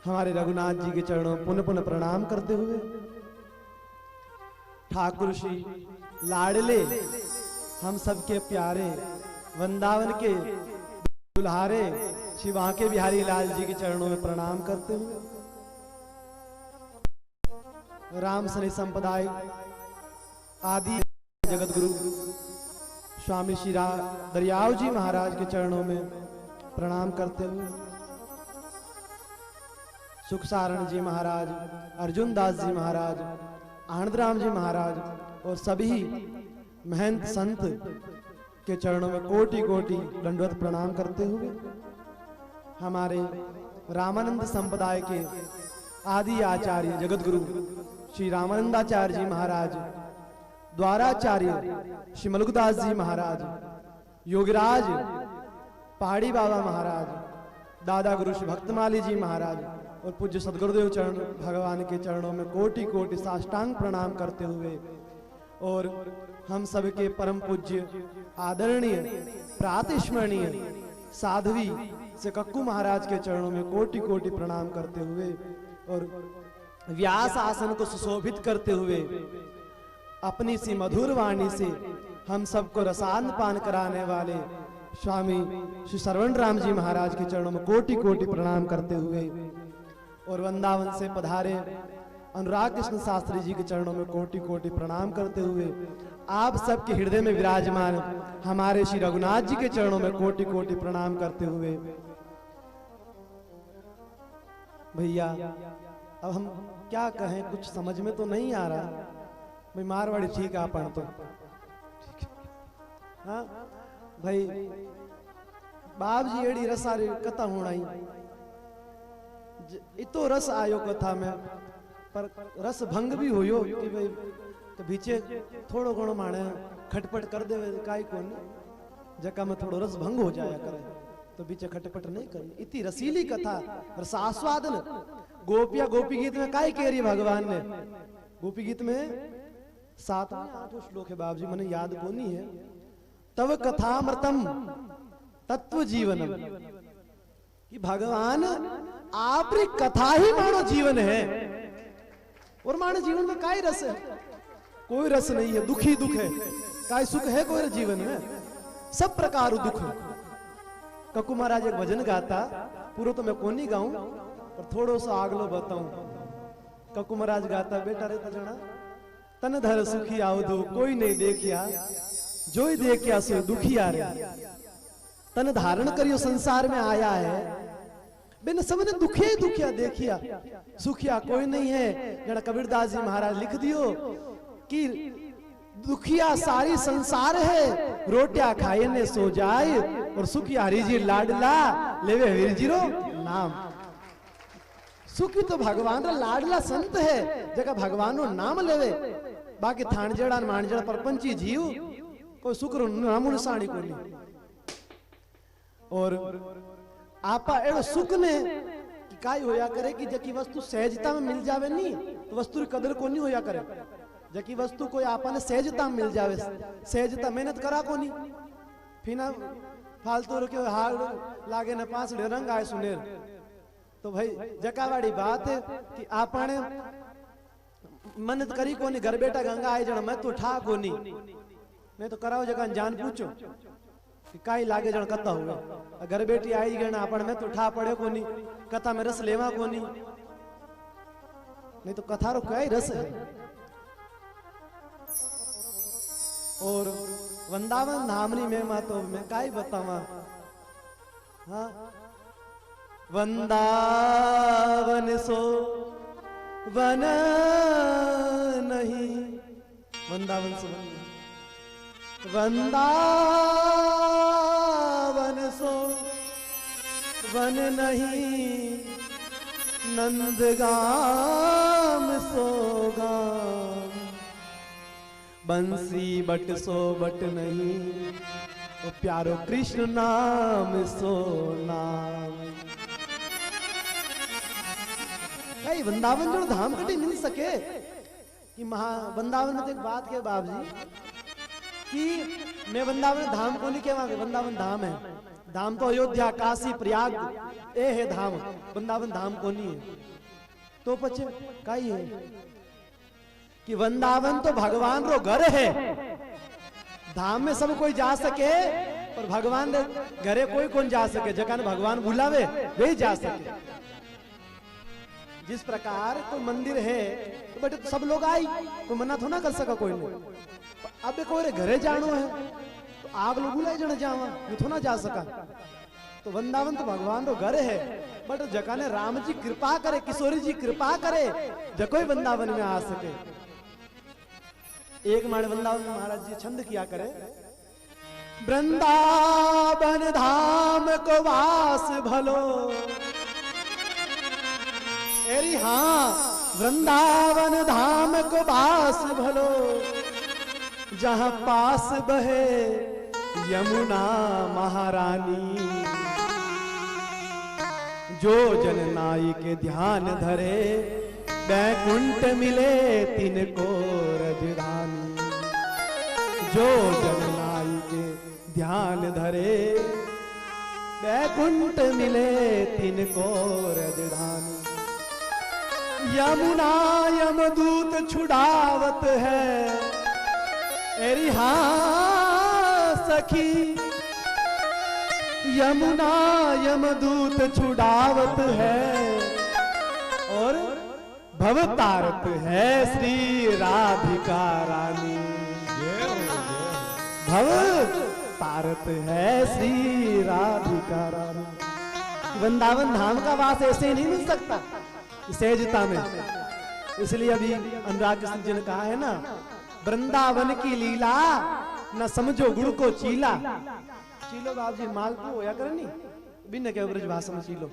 हमारे रघुनाथ जी के चरणों पुनः पुनः प्रणाम करते हुए ठाकुर श्री लाडले हम सबके प्यारे वृंदावन के दुल्हारे श्री बांके बिहारी लाल जी के चरणों में प्रणाम करते हुए राम सने संप्रदाय आदि जगत गुरु स्वामी श्री दरियाव जी महाराज के चरणों में प्रणाम करते हुए सुखसारण जी महाराज, अर्जुन दास जी महाराज, आनंदराम जी महाराज और सभी महंत संत के चरणों में कोटि कोटि दंडवत प्रणाम करते हुए हमारे रामानंद संप्रदाय के आदि आचार्य जगत गुरु श्री रामानंदाचार्य जी महाराज, द्वाराचार्य श्री मलुकदास जी महाराज, योगीराज पहाड़ी बाबा महाराज, दादा गुरु श्री भक्तमाली जी महाराज और पूज्य सदगुरुदेव चरण भगवान के चरणों में कोटि कोटि साष्टांग प्रणाम करते हुए और हम सबके परम पूज्य आदरणीय प्रातस्मरणीय साध्वी से कक्कू महाराज के चरणों में कोटि कोटि प्रणाम करते हुए और व्यास आसन को सुशोभित करते हुए अपनी सी मधुर वाणी से हम सबको रसान पान कराने वाले स्वामी श्री श्रवण राम जी महाराज के चरणों में कोटि कोटि प्रणाम करते हुए और वृंदावन से पधारे अनुराग कृष्ण शास्त्री जी के चरणों में कोटि कोटि प्रणाम करते हुए आप सबके हृदय में विराजमान हमारे श्री रघुनाथ जी के चरणों में कोटि कोटि प्रणाम करते हुए भैया अब हम क्या कहें, कुछ समझ में तो नहीं आ रहा। भाई मारवाड़ी ठीक है अपन तो हाँ भाई बाप जी एड़ी रस आ कथा होना इतो रस आयो कथा में पर रस भंग भी होयो कि भाई तो बीचे थोड़ो घणो माने खटपट कर देवे काई कोन जका में थोड़ो रस भंग हो जाया करे तो बीचे खटपट नहीं करनी। इतनी रसीली कथा रस आस्वादन गोपिया गोपी गीत में काई कह रही भगवान ने, गोपी गीत में 7-8 श्लोक है बाबू जी मैंने याद को नहीं है। तव कथामृतम तत्व जीवनम कि भगवान आपरी कथा ही मानो जीवन है और मानो जीवन में काई रस है, कोई रस नहीं है, दुखी दुख है, काई सुख है कोई जीवन में, सब प्रकार दुख है। कक्कू महाराज एक भजन गाता, पूरा तो मैं कोनी गाऊं पर थोड़ो सा आगलो बताऊं। कक्कू महाराज गाता, बेटा रे जना तन धर सुखी आवधो कोई नहीं देखिया जो ही देखिया सो दुखिया रे, तन धारण करियो संसार में आया है बिन सबने दुखिया ही दुखिया देखिया सुखिया कोई नहीं है। जरा कबीरदास जी महाराज लिख दियो कि दुखिया सारी संसार है, रोटिया खाए ने सो जाए और सुखिया हरि जी लाडला लेवे वीर जीरो नाम। सुखी तो भगवान रा लाडला संत है जगह भगवान रो नाम लेवे, बाकी थानजेड़ा मानजेड़ा परपंची जीव कोई सुख रो नाम निशानी कोनी। और आपा एड़ो सुख ने कि काई होया करे कि जकी वस्तु सहजता में मिल जावे नहीं तो वस्तु की कदर कोनी होया करे। जकी वस्तु कोई आपा ने सहजता में मिल जावे, सहजता मेहनत करा कोनी फिर ना फालतू रुके हार लागे न 5 रंग आए सुनेर। तो भाई जकावाड़ी बात है कि आपा ने मेहनत करी कोनी, घर बेटा गंगा आए जण मैं तो ठा कोनी, मैं तो कराओ जगह जान पूछो कि काई लागे जण कथा हुआ, घर बेटी आई गण आपण में तो ठा पड़े कोनी, कथा में रस लेवा कोनी, नहीं तो कथा रो कई रस है। और वृंदावन धामनी में मा तो मैं काई बतावा, हाँ वृंदावन सो वन नहीं, वृंदावन सो वृंदावन सो वन नहीं, नंदगाम सो गाम, बंसी बट सो बट नहीं, तो प्यारो कृष्ण नाम सो नाम। कई वृंदावन जो धाम कटी मिल सके कि वृंदावन में तो एक बात के बाप जी कि मैं वृंदावन धाम को नहीं कहवा, वृंदावन धाम है, धाम तो अयोध्या काशी प्रयाग ए है धाम, वृंदावन धाम को नहीं है। तो पचे काई है कि वृंदावन तो भगवान रो घर है, धाम में सब कोई जा सके पर भगवान घरे कोई कौन जा सके, जगह भगवान बुलावे वे जा सके। जिस प्रकार कोई मंदिर है तो बेटे तो सब लोग आई, कोई मना थोड़ा कर सका कोई नहीं। अब कोई घरे जानो है तो आग लो बुलाई जण जावा यूं ना जा सका। तो वृंदावन तो भगवान रो घर है, बट जका ने राम जी कृपा करे, किशोरी जी कृपा करे, जको वृंदावन में आ सके। एक माणे वृंदावन में महाराज जी छंद किया करे, वृंदावन धाम को वास भलो, एरी हाँ वृंदावन धाम को वास भलो, जहां पास बहे यमुना महारानी, जो जननाई के ध्यान धरे, बैकुंठ मिले तिनको रजधानी। जो जननाई के ध्यान धरे, बैकुंठ मिले तिनको रजधानी। यमुना यमदूत छुड़ावत है, एरी हाँ सखी, यमुना यमदूत छुड़ावत है, और भवतारत है श्री राधिका रानी। भव तारत है श्री राधिका रानी। वृंदावन धाम का वास ऐसे नहीं मिल सकता सहजता में। इसलिए अभी अनुराग कृष्ण जी ने कहा है ना, वृंदावन की लीला न समझो गुड़ को चीला। चीलो बाप जी मालपुआ होया करे नी बिन के ब्रज भाषा में चीलो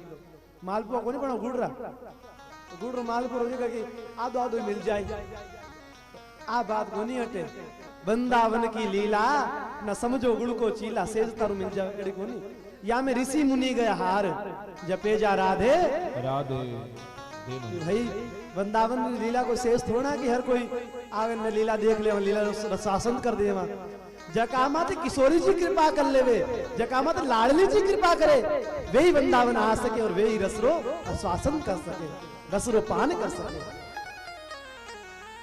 मालपुआ को नहीं बना गुड़ रहा, गुड़ मालपुआ हो जाएगा कि आधो आधो मिल जाए। आ बात को नहीं हटे, वृंदावन की लीला न समझो गुड़ को चीला, सेज तारू मिल जाए कड़ी को नहीं। या में ऋषि मुनि गए हार, जपे जा राधे राधे। भाई वृंदावन लीला को शेष थोड़ा कि हर कोई आगे में लीला देख ले, लीला शासन कर दे। जकामत किशोरी जी कृपा कर लेवे, जकामत लाडली जी कृपा करे, वे ही वृंदावन आ सके और वे ही रसरो आश्वासन कर सके, रसरो पान कर सके।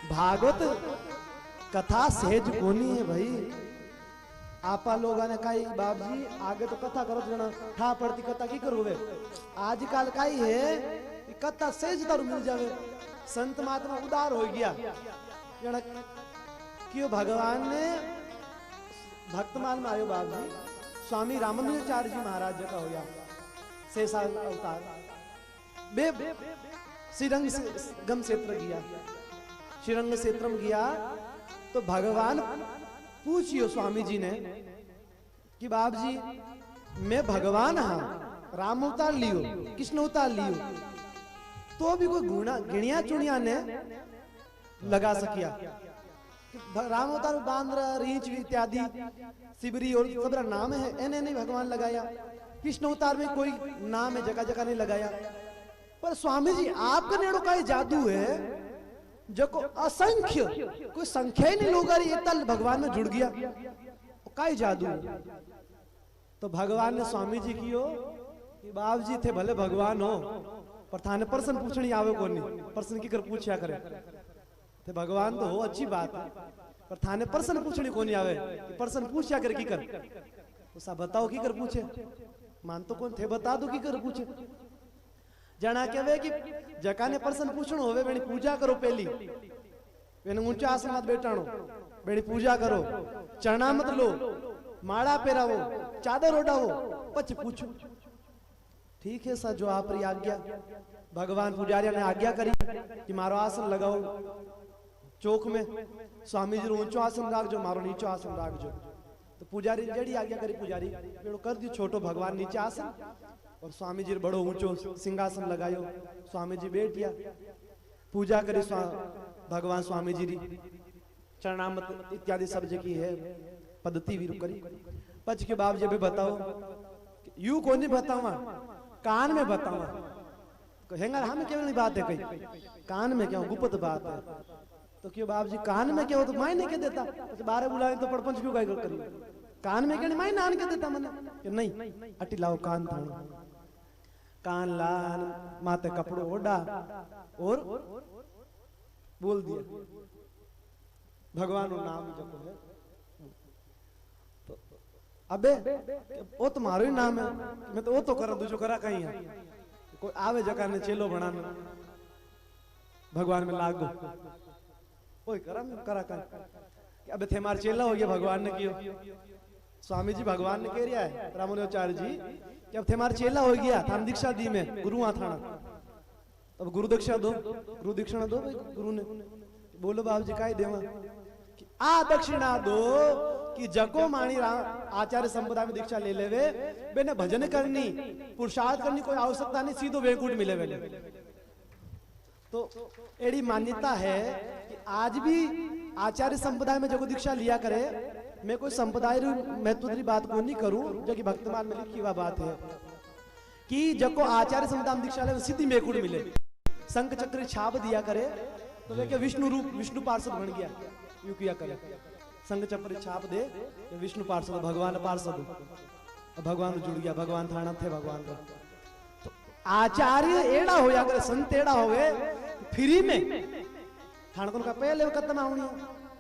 भागवत कथा सहज कोनी है भाई। आपा लोग ने कही बाप जी आगे तो कथा करो जना ठा पड़ती कथा की करोगे। आजकल कई है कथा सहज तारू मिल जावे। संत महात्मा उदार हो गया जना क्यों भगवान ने भक्तमाल में आयो बाप जी स्वामी रामानुजाचार्य जी महाराज जी का होया शेषा अवतार बे श्रीरंग गम क्षेत्र गया, श्रीरंग क्षेत्र में गया तो भगवान पूछियो स्वामी जी ने कि बाप जी मैं भगवान हाँ, राम अवतार लियो कृष्ण अवतार लियो, तो भी कोई गुणा गिणिया चुनिया ने लगा सकिया। राम अवतार बांद्रा रींच इत्यादि सिबरी और सबरा नाम है, एने नहीं भगवान लगाया। कृष्ण अवतार में कोई नाम है जगह जगह नहीं लगाया। पर स्वामी जी आपका नेड़ो का जादू है जो को असंख्य कोई संख्या ही नहीं लोग तल भगवान में जुड़ गया, का जादू। तो भगवान ने स्वामी जी कियो कि बाप जी थे भले भगवान हो पर थाने प्रश्न पूछनी आवे को नहीं, प्रश्न की कर पूछया करे थे भगवान तो हो अच्छी बात है, पर थाने प्रश्न पूछनी को नहीं आवे, प्रश्न पूछया कर की कर तो सब बताओ की कर पूछे, मान तो कौन थे बता दो की कर पूछे। जना कहवे कि जका ने प्रश्न पूछनो होवे बेनी पूजा करो, पहली बेने ऊंचा आसन मत बैठाणो, बेनी पूजा करो, चरणा मत लो, माड़ा पहरावो, चादर ओढ़ावो, पछ पूछो। ठीक है सर जो आप री आज्ञा। भगवान पुजारी ने आज्ञा करी कि मारो आसन लगाओ चौक में, स्वामी जी ऊंचो आसन राखजो, मारो नीचो आसन राखजो। तो पुजारी जड़ी आज्ञा करी, पुजारी बेड़ो कर दियो छोटो भगवान नीचे आसन और स्वामी जी बड़ो ऊंचो सिंहासन लगायो। स्वामी जी बैठिया पूजा करी, भगवान स्वामी जी री चरणामत इत्यादि सब जगह है पद्धति भी करी। पच के बाप जी भी बताओ यू कौन बतावा, कान में बतावा। हेंगा हम केवल बात है कही कान में क्या गुप्त बात है। तो क्यों बाप जी कान में क्या हो तो माई नहीं कह देता, तो बारह बुलाए तो पड़पंच क्यों करी कान में क्या नहीं माई नान कह देता मैंने कि नहीं अटी लाओ कान था, कान लान माते कपड़ो ओढ़ा और बोल दिया भगवान नाम जब है। तो अबे वो तुम्हारो ही नाम है, मैं तो वो तो करा दूसरो करा कहीं है। कोई आवे जगह ने चेलो बनाना भगवान में लागो कोई करा कहीं। अबे थे मार चेला हो गया भगवान ने कियो स्वामी जी भगवान ने कह रिया है रामानुजाचार्य जी कि अब थे मार चेला हो गया थान दीक्षा दी में गुरु आ थाना अब गुरु दीक्षा दो गुरु दीक्षिणा दो भाई गुरु ने बोलो बाबू जी काई देवा कि आ दक्षिणा दो कि जको माणी आचार्य संप्रदाय में दीक्षा ले लेवे बेने भजन करनी पुरुषार्थ करनी कोई आवश्यकता नहीं सीधो वैकुंठ मिले वेले तो एड़ी मान्यता है कि आज भी आचार्य संप्रदाय में जो दीक्षा लिया करे मैं कोई संप्रदाय महत्वपूर्ण बात को नहीं करूं जो कि भक्तमाल में लिखी हुआ बात है कि जको आचार्य संप्रदाय में दीक्षा ले सीधी वैकुंठ मिले शंख चक्र छाप दिया करे तो वे विष्णु रूप विष्णु पार्षद बन गया यू किया करे शंख चक्र छाप दे तो विष्णु पार्षद भगवान पार्षद भगवान जुड़ गया भगवान थाना थे भगवान का तो आचार्य एड़ा होया करे संत एड़ा होवे फ्री में थाना का पहले कतना होनी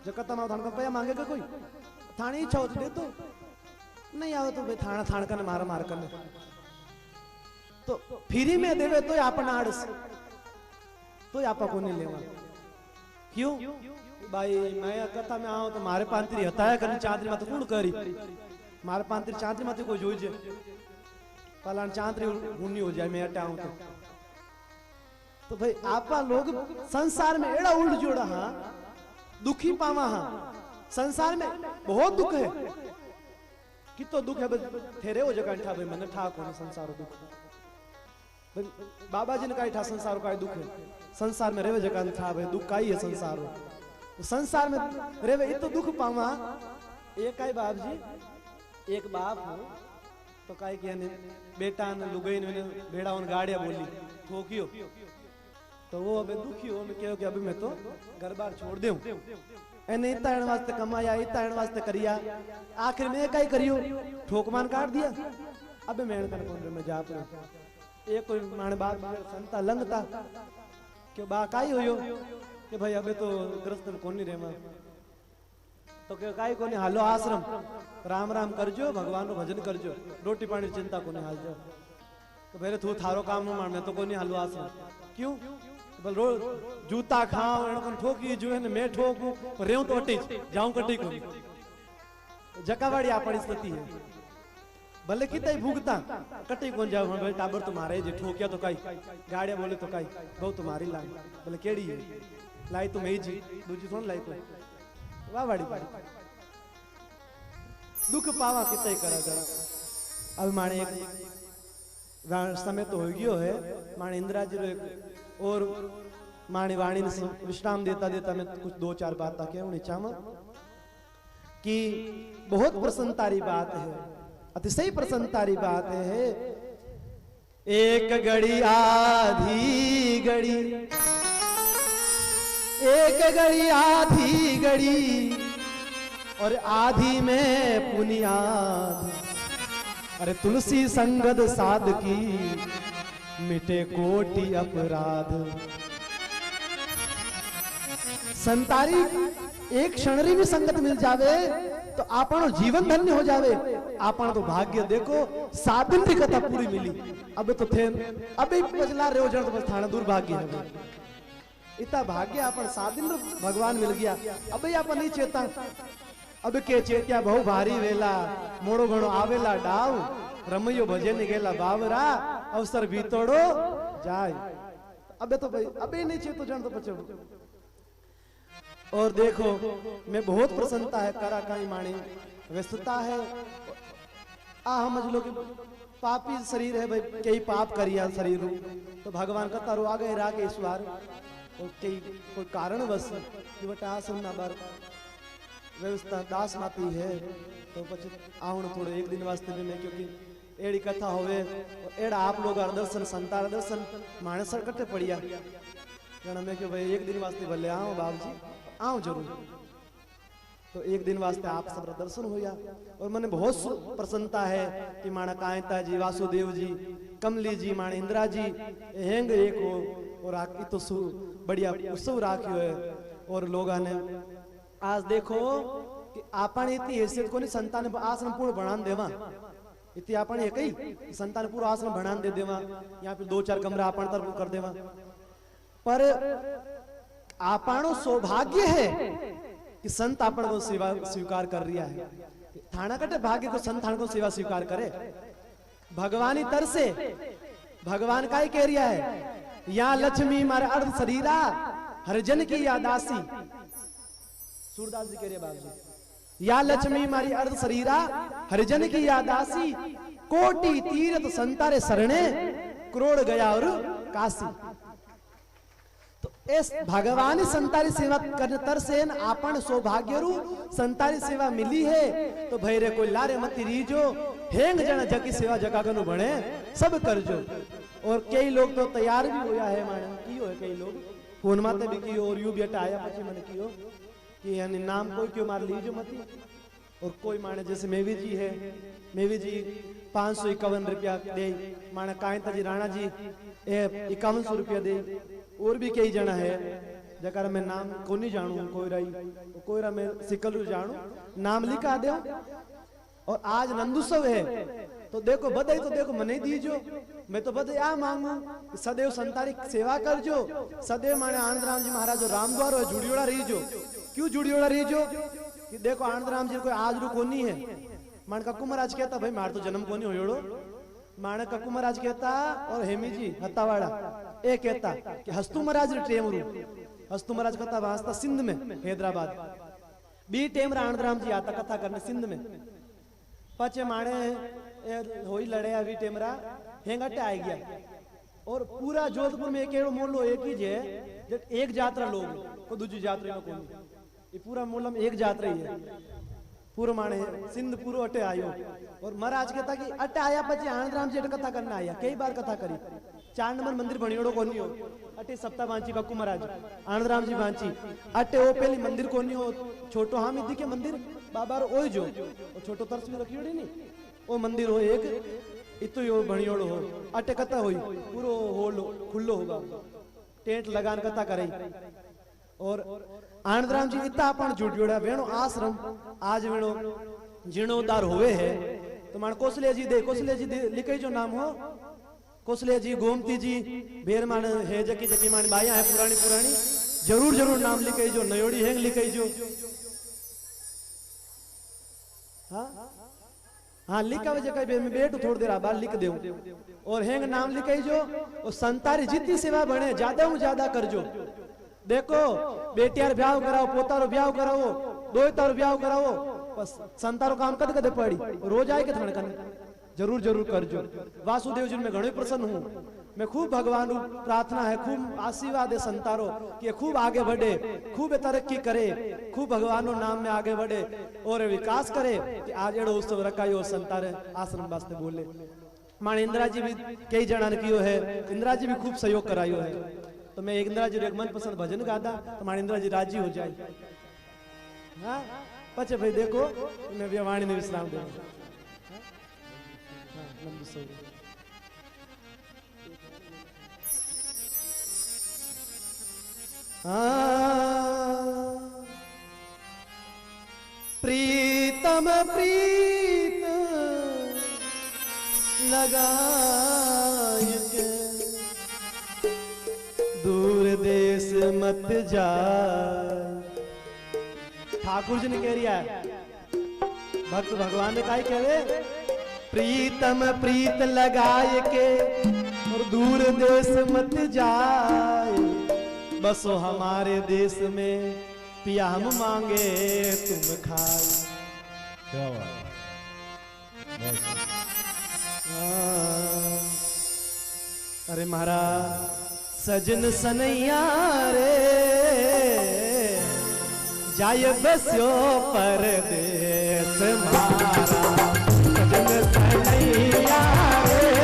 जो कतना थाना का पया मांगे कोई थाने इच्छा होती दे तो नहीं आओ तो भाई थाना थाना का मार मार करने तो फ्री में देवे तो अपना आड़स तो आपा को नहीं लेवा क्यों भाई मैं कथा में आऊं तो मारे पांतरी हताया करनी चांदरी माते कौन करी मारे पांतरी चांदरी माते कोई जोई जे पलान चांदरी हुन्नी हो जाए मैं हटाऊं तो भाई आपा लोग संसार में एड़ा उल्ट जोड़ा हां दुखी पावा हां संसार में बहुत दुख है कितो दुख है थेरे हो जगह ठा भाई मैंने ठा को संसार दुख बाबा जी ने कहा था संसार का दुख है संसार में रेवे जगह था भाई दुख का ही है संसार तो संसार में रेवे ये तो दुख पावा एक आई बाप जी एक बाप हो तो काई के ने बेटा ने लुगाई ने बेड़ा उन गाड़िया बोली ठोकियो तो वो अबे दुखी हो मैं कहो कि अभी मैं तो घर बार छोड़ दूं एने इतना वास्ते कमाया इतना वास्ते करिया आखिर में काई करियो ठोकमान काट दिया अबे मैं कौन में जा पर एक कोई माने बात संता लंगता कि बा काई होयो कि भाई अबे तो ग्रस्त में कोनी रेमा तो के काई कोनी हालो आश्रम राम राम करजो भगवान नो भजन करजो रोटी पानी चिंता कोनी हाल जो तो भेरे तू थारो काम न मान में तो कोनी हालो आश्रम क्यों बल रो जूता खाओ एनो कन ठोकी जो है मैं ठोकू पर रेऊ तो अटी जाऊं कटी कोनी जकावाड़ी आपणी स्थिति है भले कितने भूगता कटी कौन जाओ भाई टाबर तुम्हारे जे ठोकिया तो काई गाड़िया बोले तो काई बहु तुम्हारी लाई भले केड़ी है लाई तो मैं जी दूजी कौन लाई तो वाह वाड़ी दुख पावा कितने करा जरा अब माने एक समय तो हो गयो है माने इंदिरा जी एक और माने वाणी ने विश्राम देता देता मैं कुछ दो चार बात कहूं चाहूं कि बहुत प्रसन्नतारी बात है अतिशय प्रसन्नतारी बात है एक घड़ी आधी घड़ी एक घड़ी आधी घड़ी और आधी में पुनियाद अरे तुलसी संगत साध की मिटे कोटि अपराध संतारी एक क्षणरी भी संगत मिल जावे तो आपनो जीवन धन्य हो जावे आपन तो भाग्य देखो 7 दिन की कथा पूरी मिली अब तो थे अभी बजला रे जण तो बस थाना दुर्भाग्य है इतना भाग्य अपन 7 दिन भगवान मिल गया अब अपन नहीं चेता अब के चेत्या बहु भारी वेला मोड़ो घणो आवेला डाव रमयो भजन गेला बावरा अवसर बीतोड़ो जाय अबे तो भाई अबे नहीं चेतो जण तो पचो और देखो मैं बहुत प्रसन्नता है करा काई माणी व्यस्तता है आ समझ लो कि पापी शरीर है भाई कई पाप करिया शरीर तो भगवान का तारो आगे रागे ईश्वर और कई कोई कारण बस बटा आसन ना बार व्यवस्था दास माती है तो पछ आउण थोड़े एक दिन वास्ते में क्योंकि एड़ी कथा होवे एड़ा आप लोग दर्शन संतार दर्शन मानस कट्टे पड़िया जण में क्यों भाई एक दिन वास्ते भले आओ बाबू जी आओ जरूर तो एक दिन वास्ते आप सब दर्शन होया और मैंने बहुत प्रसन्नता है कि माना कायता जी वासुदेव जी कमली जी माने इंदिरा जी हेंग एक हो और आकी तो बढ़िया उत्सव राख्यो है और लोग ने आज देखो कि आपने इतनी हैसियत को नहीं संतान आश्रम पूर्ण बनान देवा इतनी आपने एक ही संतान पूरा आश्रम बनान दे देवा यहाँ पे 2-4 कमरा आपन तरफ कर देवा पर आपनो सौभाग्य है कि संत आपण को स्वीकार कर रिया है थाना कटे भाग्य को संतान को सेवा स्वीकार करे। भगवान ही तरसे, भगवान का ही कह रिया है, या लक्ष्मी मारे अर्ध शरीरा हरिजन की यादासी। सूरदास जी कह रहे बाबू जी, या लक्ष्मी मारी अर्ध शरीरा हरिजन की यादासी, कोटि तीर्थ संतारे शरणे करोड़ गया और काशी। तो इस भगवान संतारी सेवा करने तरसे आपन सौभाग्यरू संतारी सेवा मिली है। तो भैरे कोई लारे मती रीजो, हेंग जन जकी सेवा जगा कनु बने सब करजो। और कई लोग तो तैयार भी होया है माने कियो है, कई लोग फोन माते भी कियो और यू भी हटाया पछी मैंने कियो कि यानी नाम कोई क्यों मार लीजो मती। और कोई माने जैसे मेवी जी है, मेवी जी 551 रुपया दे, माने कांता जी राणा जी 5100 रुपया दे। और भी कई जना है जकर मैं नाम को नहीं जानू, कोई रा मैं सिकलू जानू, नाम लिखा दे। और आज नंदुत्सव है तो देखो बधाई तो देखो मने दीजो। मैं तो बधाई आ मांगू कि सदैव संतारी सेवा करजो, सदैव माने आनंद राम जी महाराज रामद्वार हो जुड़ियोड़ा रहीजो। क्यों जुड़ियोड़ा रहीजो कि देखो आनंद राम जी कोई आज रू कोनी है। मान कक्कू महाराज कहता भाई मार तो जन्म कोनी होयोड़ो, माने कक्कू महाराज कहता और हेमी जी हत्तावाड़ा ए कहता कि हस्तु महाराज टेमरू, हस्तु महाराज कथा वास्ता सिंध में हैदराबाद बी टेम आनंद राम जी आता कथा करने सिंध में। पचे माने होई लड़े अभी टेमरा हेंगटे आ गया। और पूरा जोधपुर में एक एड़ो मोहल्लो एक ही जे एक जात्रा लोग को दूजी जात्रा में कोनी, ये पूरा मोहल्ला में एक जात्रा ही है। पूरा माने सिंध पूरो अटे आयो। और महाराज कहता कि अटे आया पचे आनंद राम जी अटे कथा करना आया। कई बार कथा करी, 4 नंबर मंदिर बनियोड़ो कोनी हो अटे सप्ताह बांची कक्कू महाराज आनंद राम जी बांची अटे ओ पहली मंदिर कोनी हो छोटो हामिद के मंदिर बाबा ओ जो ओ छोटो तरस में रखियोड़ी नहीं ओ मंदिर हो एक इतो यो बनियोड़ो हो अटे कथा होई पूरो होल खुल्लो होगा टेंट लगान कथा करे। और आनंद राम जी इतना अपन जुड़ियोड़ा वेणो आश्रम आज वेणो जीर्णोद्धार हुए है। तो मान कौशल्या जी दे लिखे जो नाम हो कौशल्या जी गोमती जी बेर मान है जकी जकी मान बाया है पुरानी पुरानी जरूर नाम लिखे जो नयोड़ी हैंग लिखे जो। हाँ लिखा वजह कहीं मैं बैठू थोड़ी देर बाद लिख दे और हैंग नाम लिखे जो। और संतारी जितनी सेवा बने ज्यादा में ज्यादा कर जो। देखो बेटियार ब्याह कराओ, पोतारो ब्याह कराओ, दोतारो ब्याह कराओ, बस संतारो काम कद कदे पड़ी रोज आए के थाने करने जरूर करजो। वासुदेव जी में घणो प्रसन्न हूँ मैं, खूब भगवान प्रार्थना है, खूब आशीर्वाद है संतारो कि खूब आगे बढ़े, खूब तरक्की करे, खूब भगवान नाम में आगे बढ़े और विकास करे। कि आज एड़ो उत्सव रखायो संतारे आश्रम वास्ते बोले। मान इंदिरा जी भी कई जना ने कियो है, इंदिरा जी भी खूब सहयोग करायो है। तो मैं इंदिरा जी एक मनपसंद भजन गादा तो मान इंदिरा जी राजी हो जाए। हाँ पचे भाई देखो मैं व्यवाणी ने विश्राम दे प्रीतम प्रीत लगाए के दूर देश मत जाए। ठाकुर जी ने कह रिया है, भक्त भगवान ने काई कहे प्रीतम प्रीत लगाए के और दूर देश मत जाए। बसो हमारे देश में पिया हम मांगे तुम खाए। क्या बात अरे महाराज सजन सनैया रे जाय बस्यो परदेस मारा। सजन सनैया रे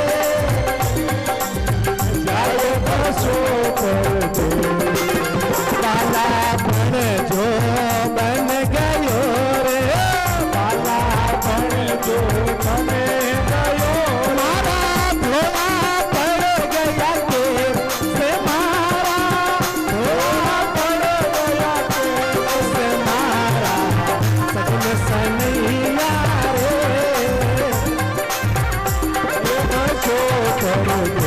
जाय बस्यो परदेस वाला बन जो बन गयो रे, वाला बन जो बन गयो मारा भोला पड़ गया के से मारा, भोला पड़ गया के से मारा। सजन सनैया रे बसो परदेस।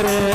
रे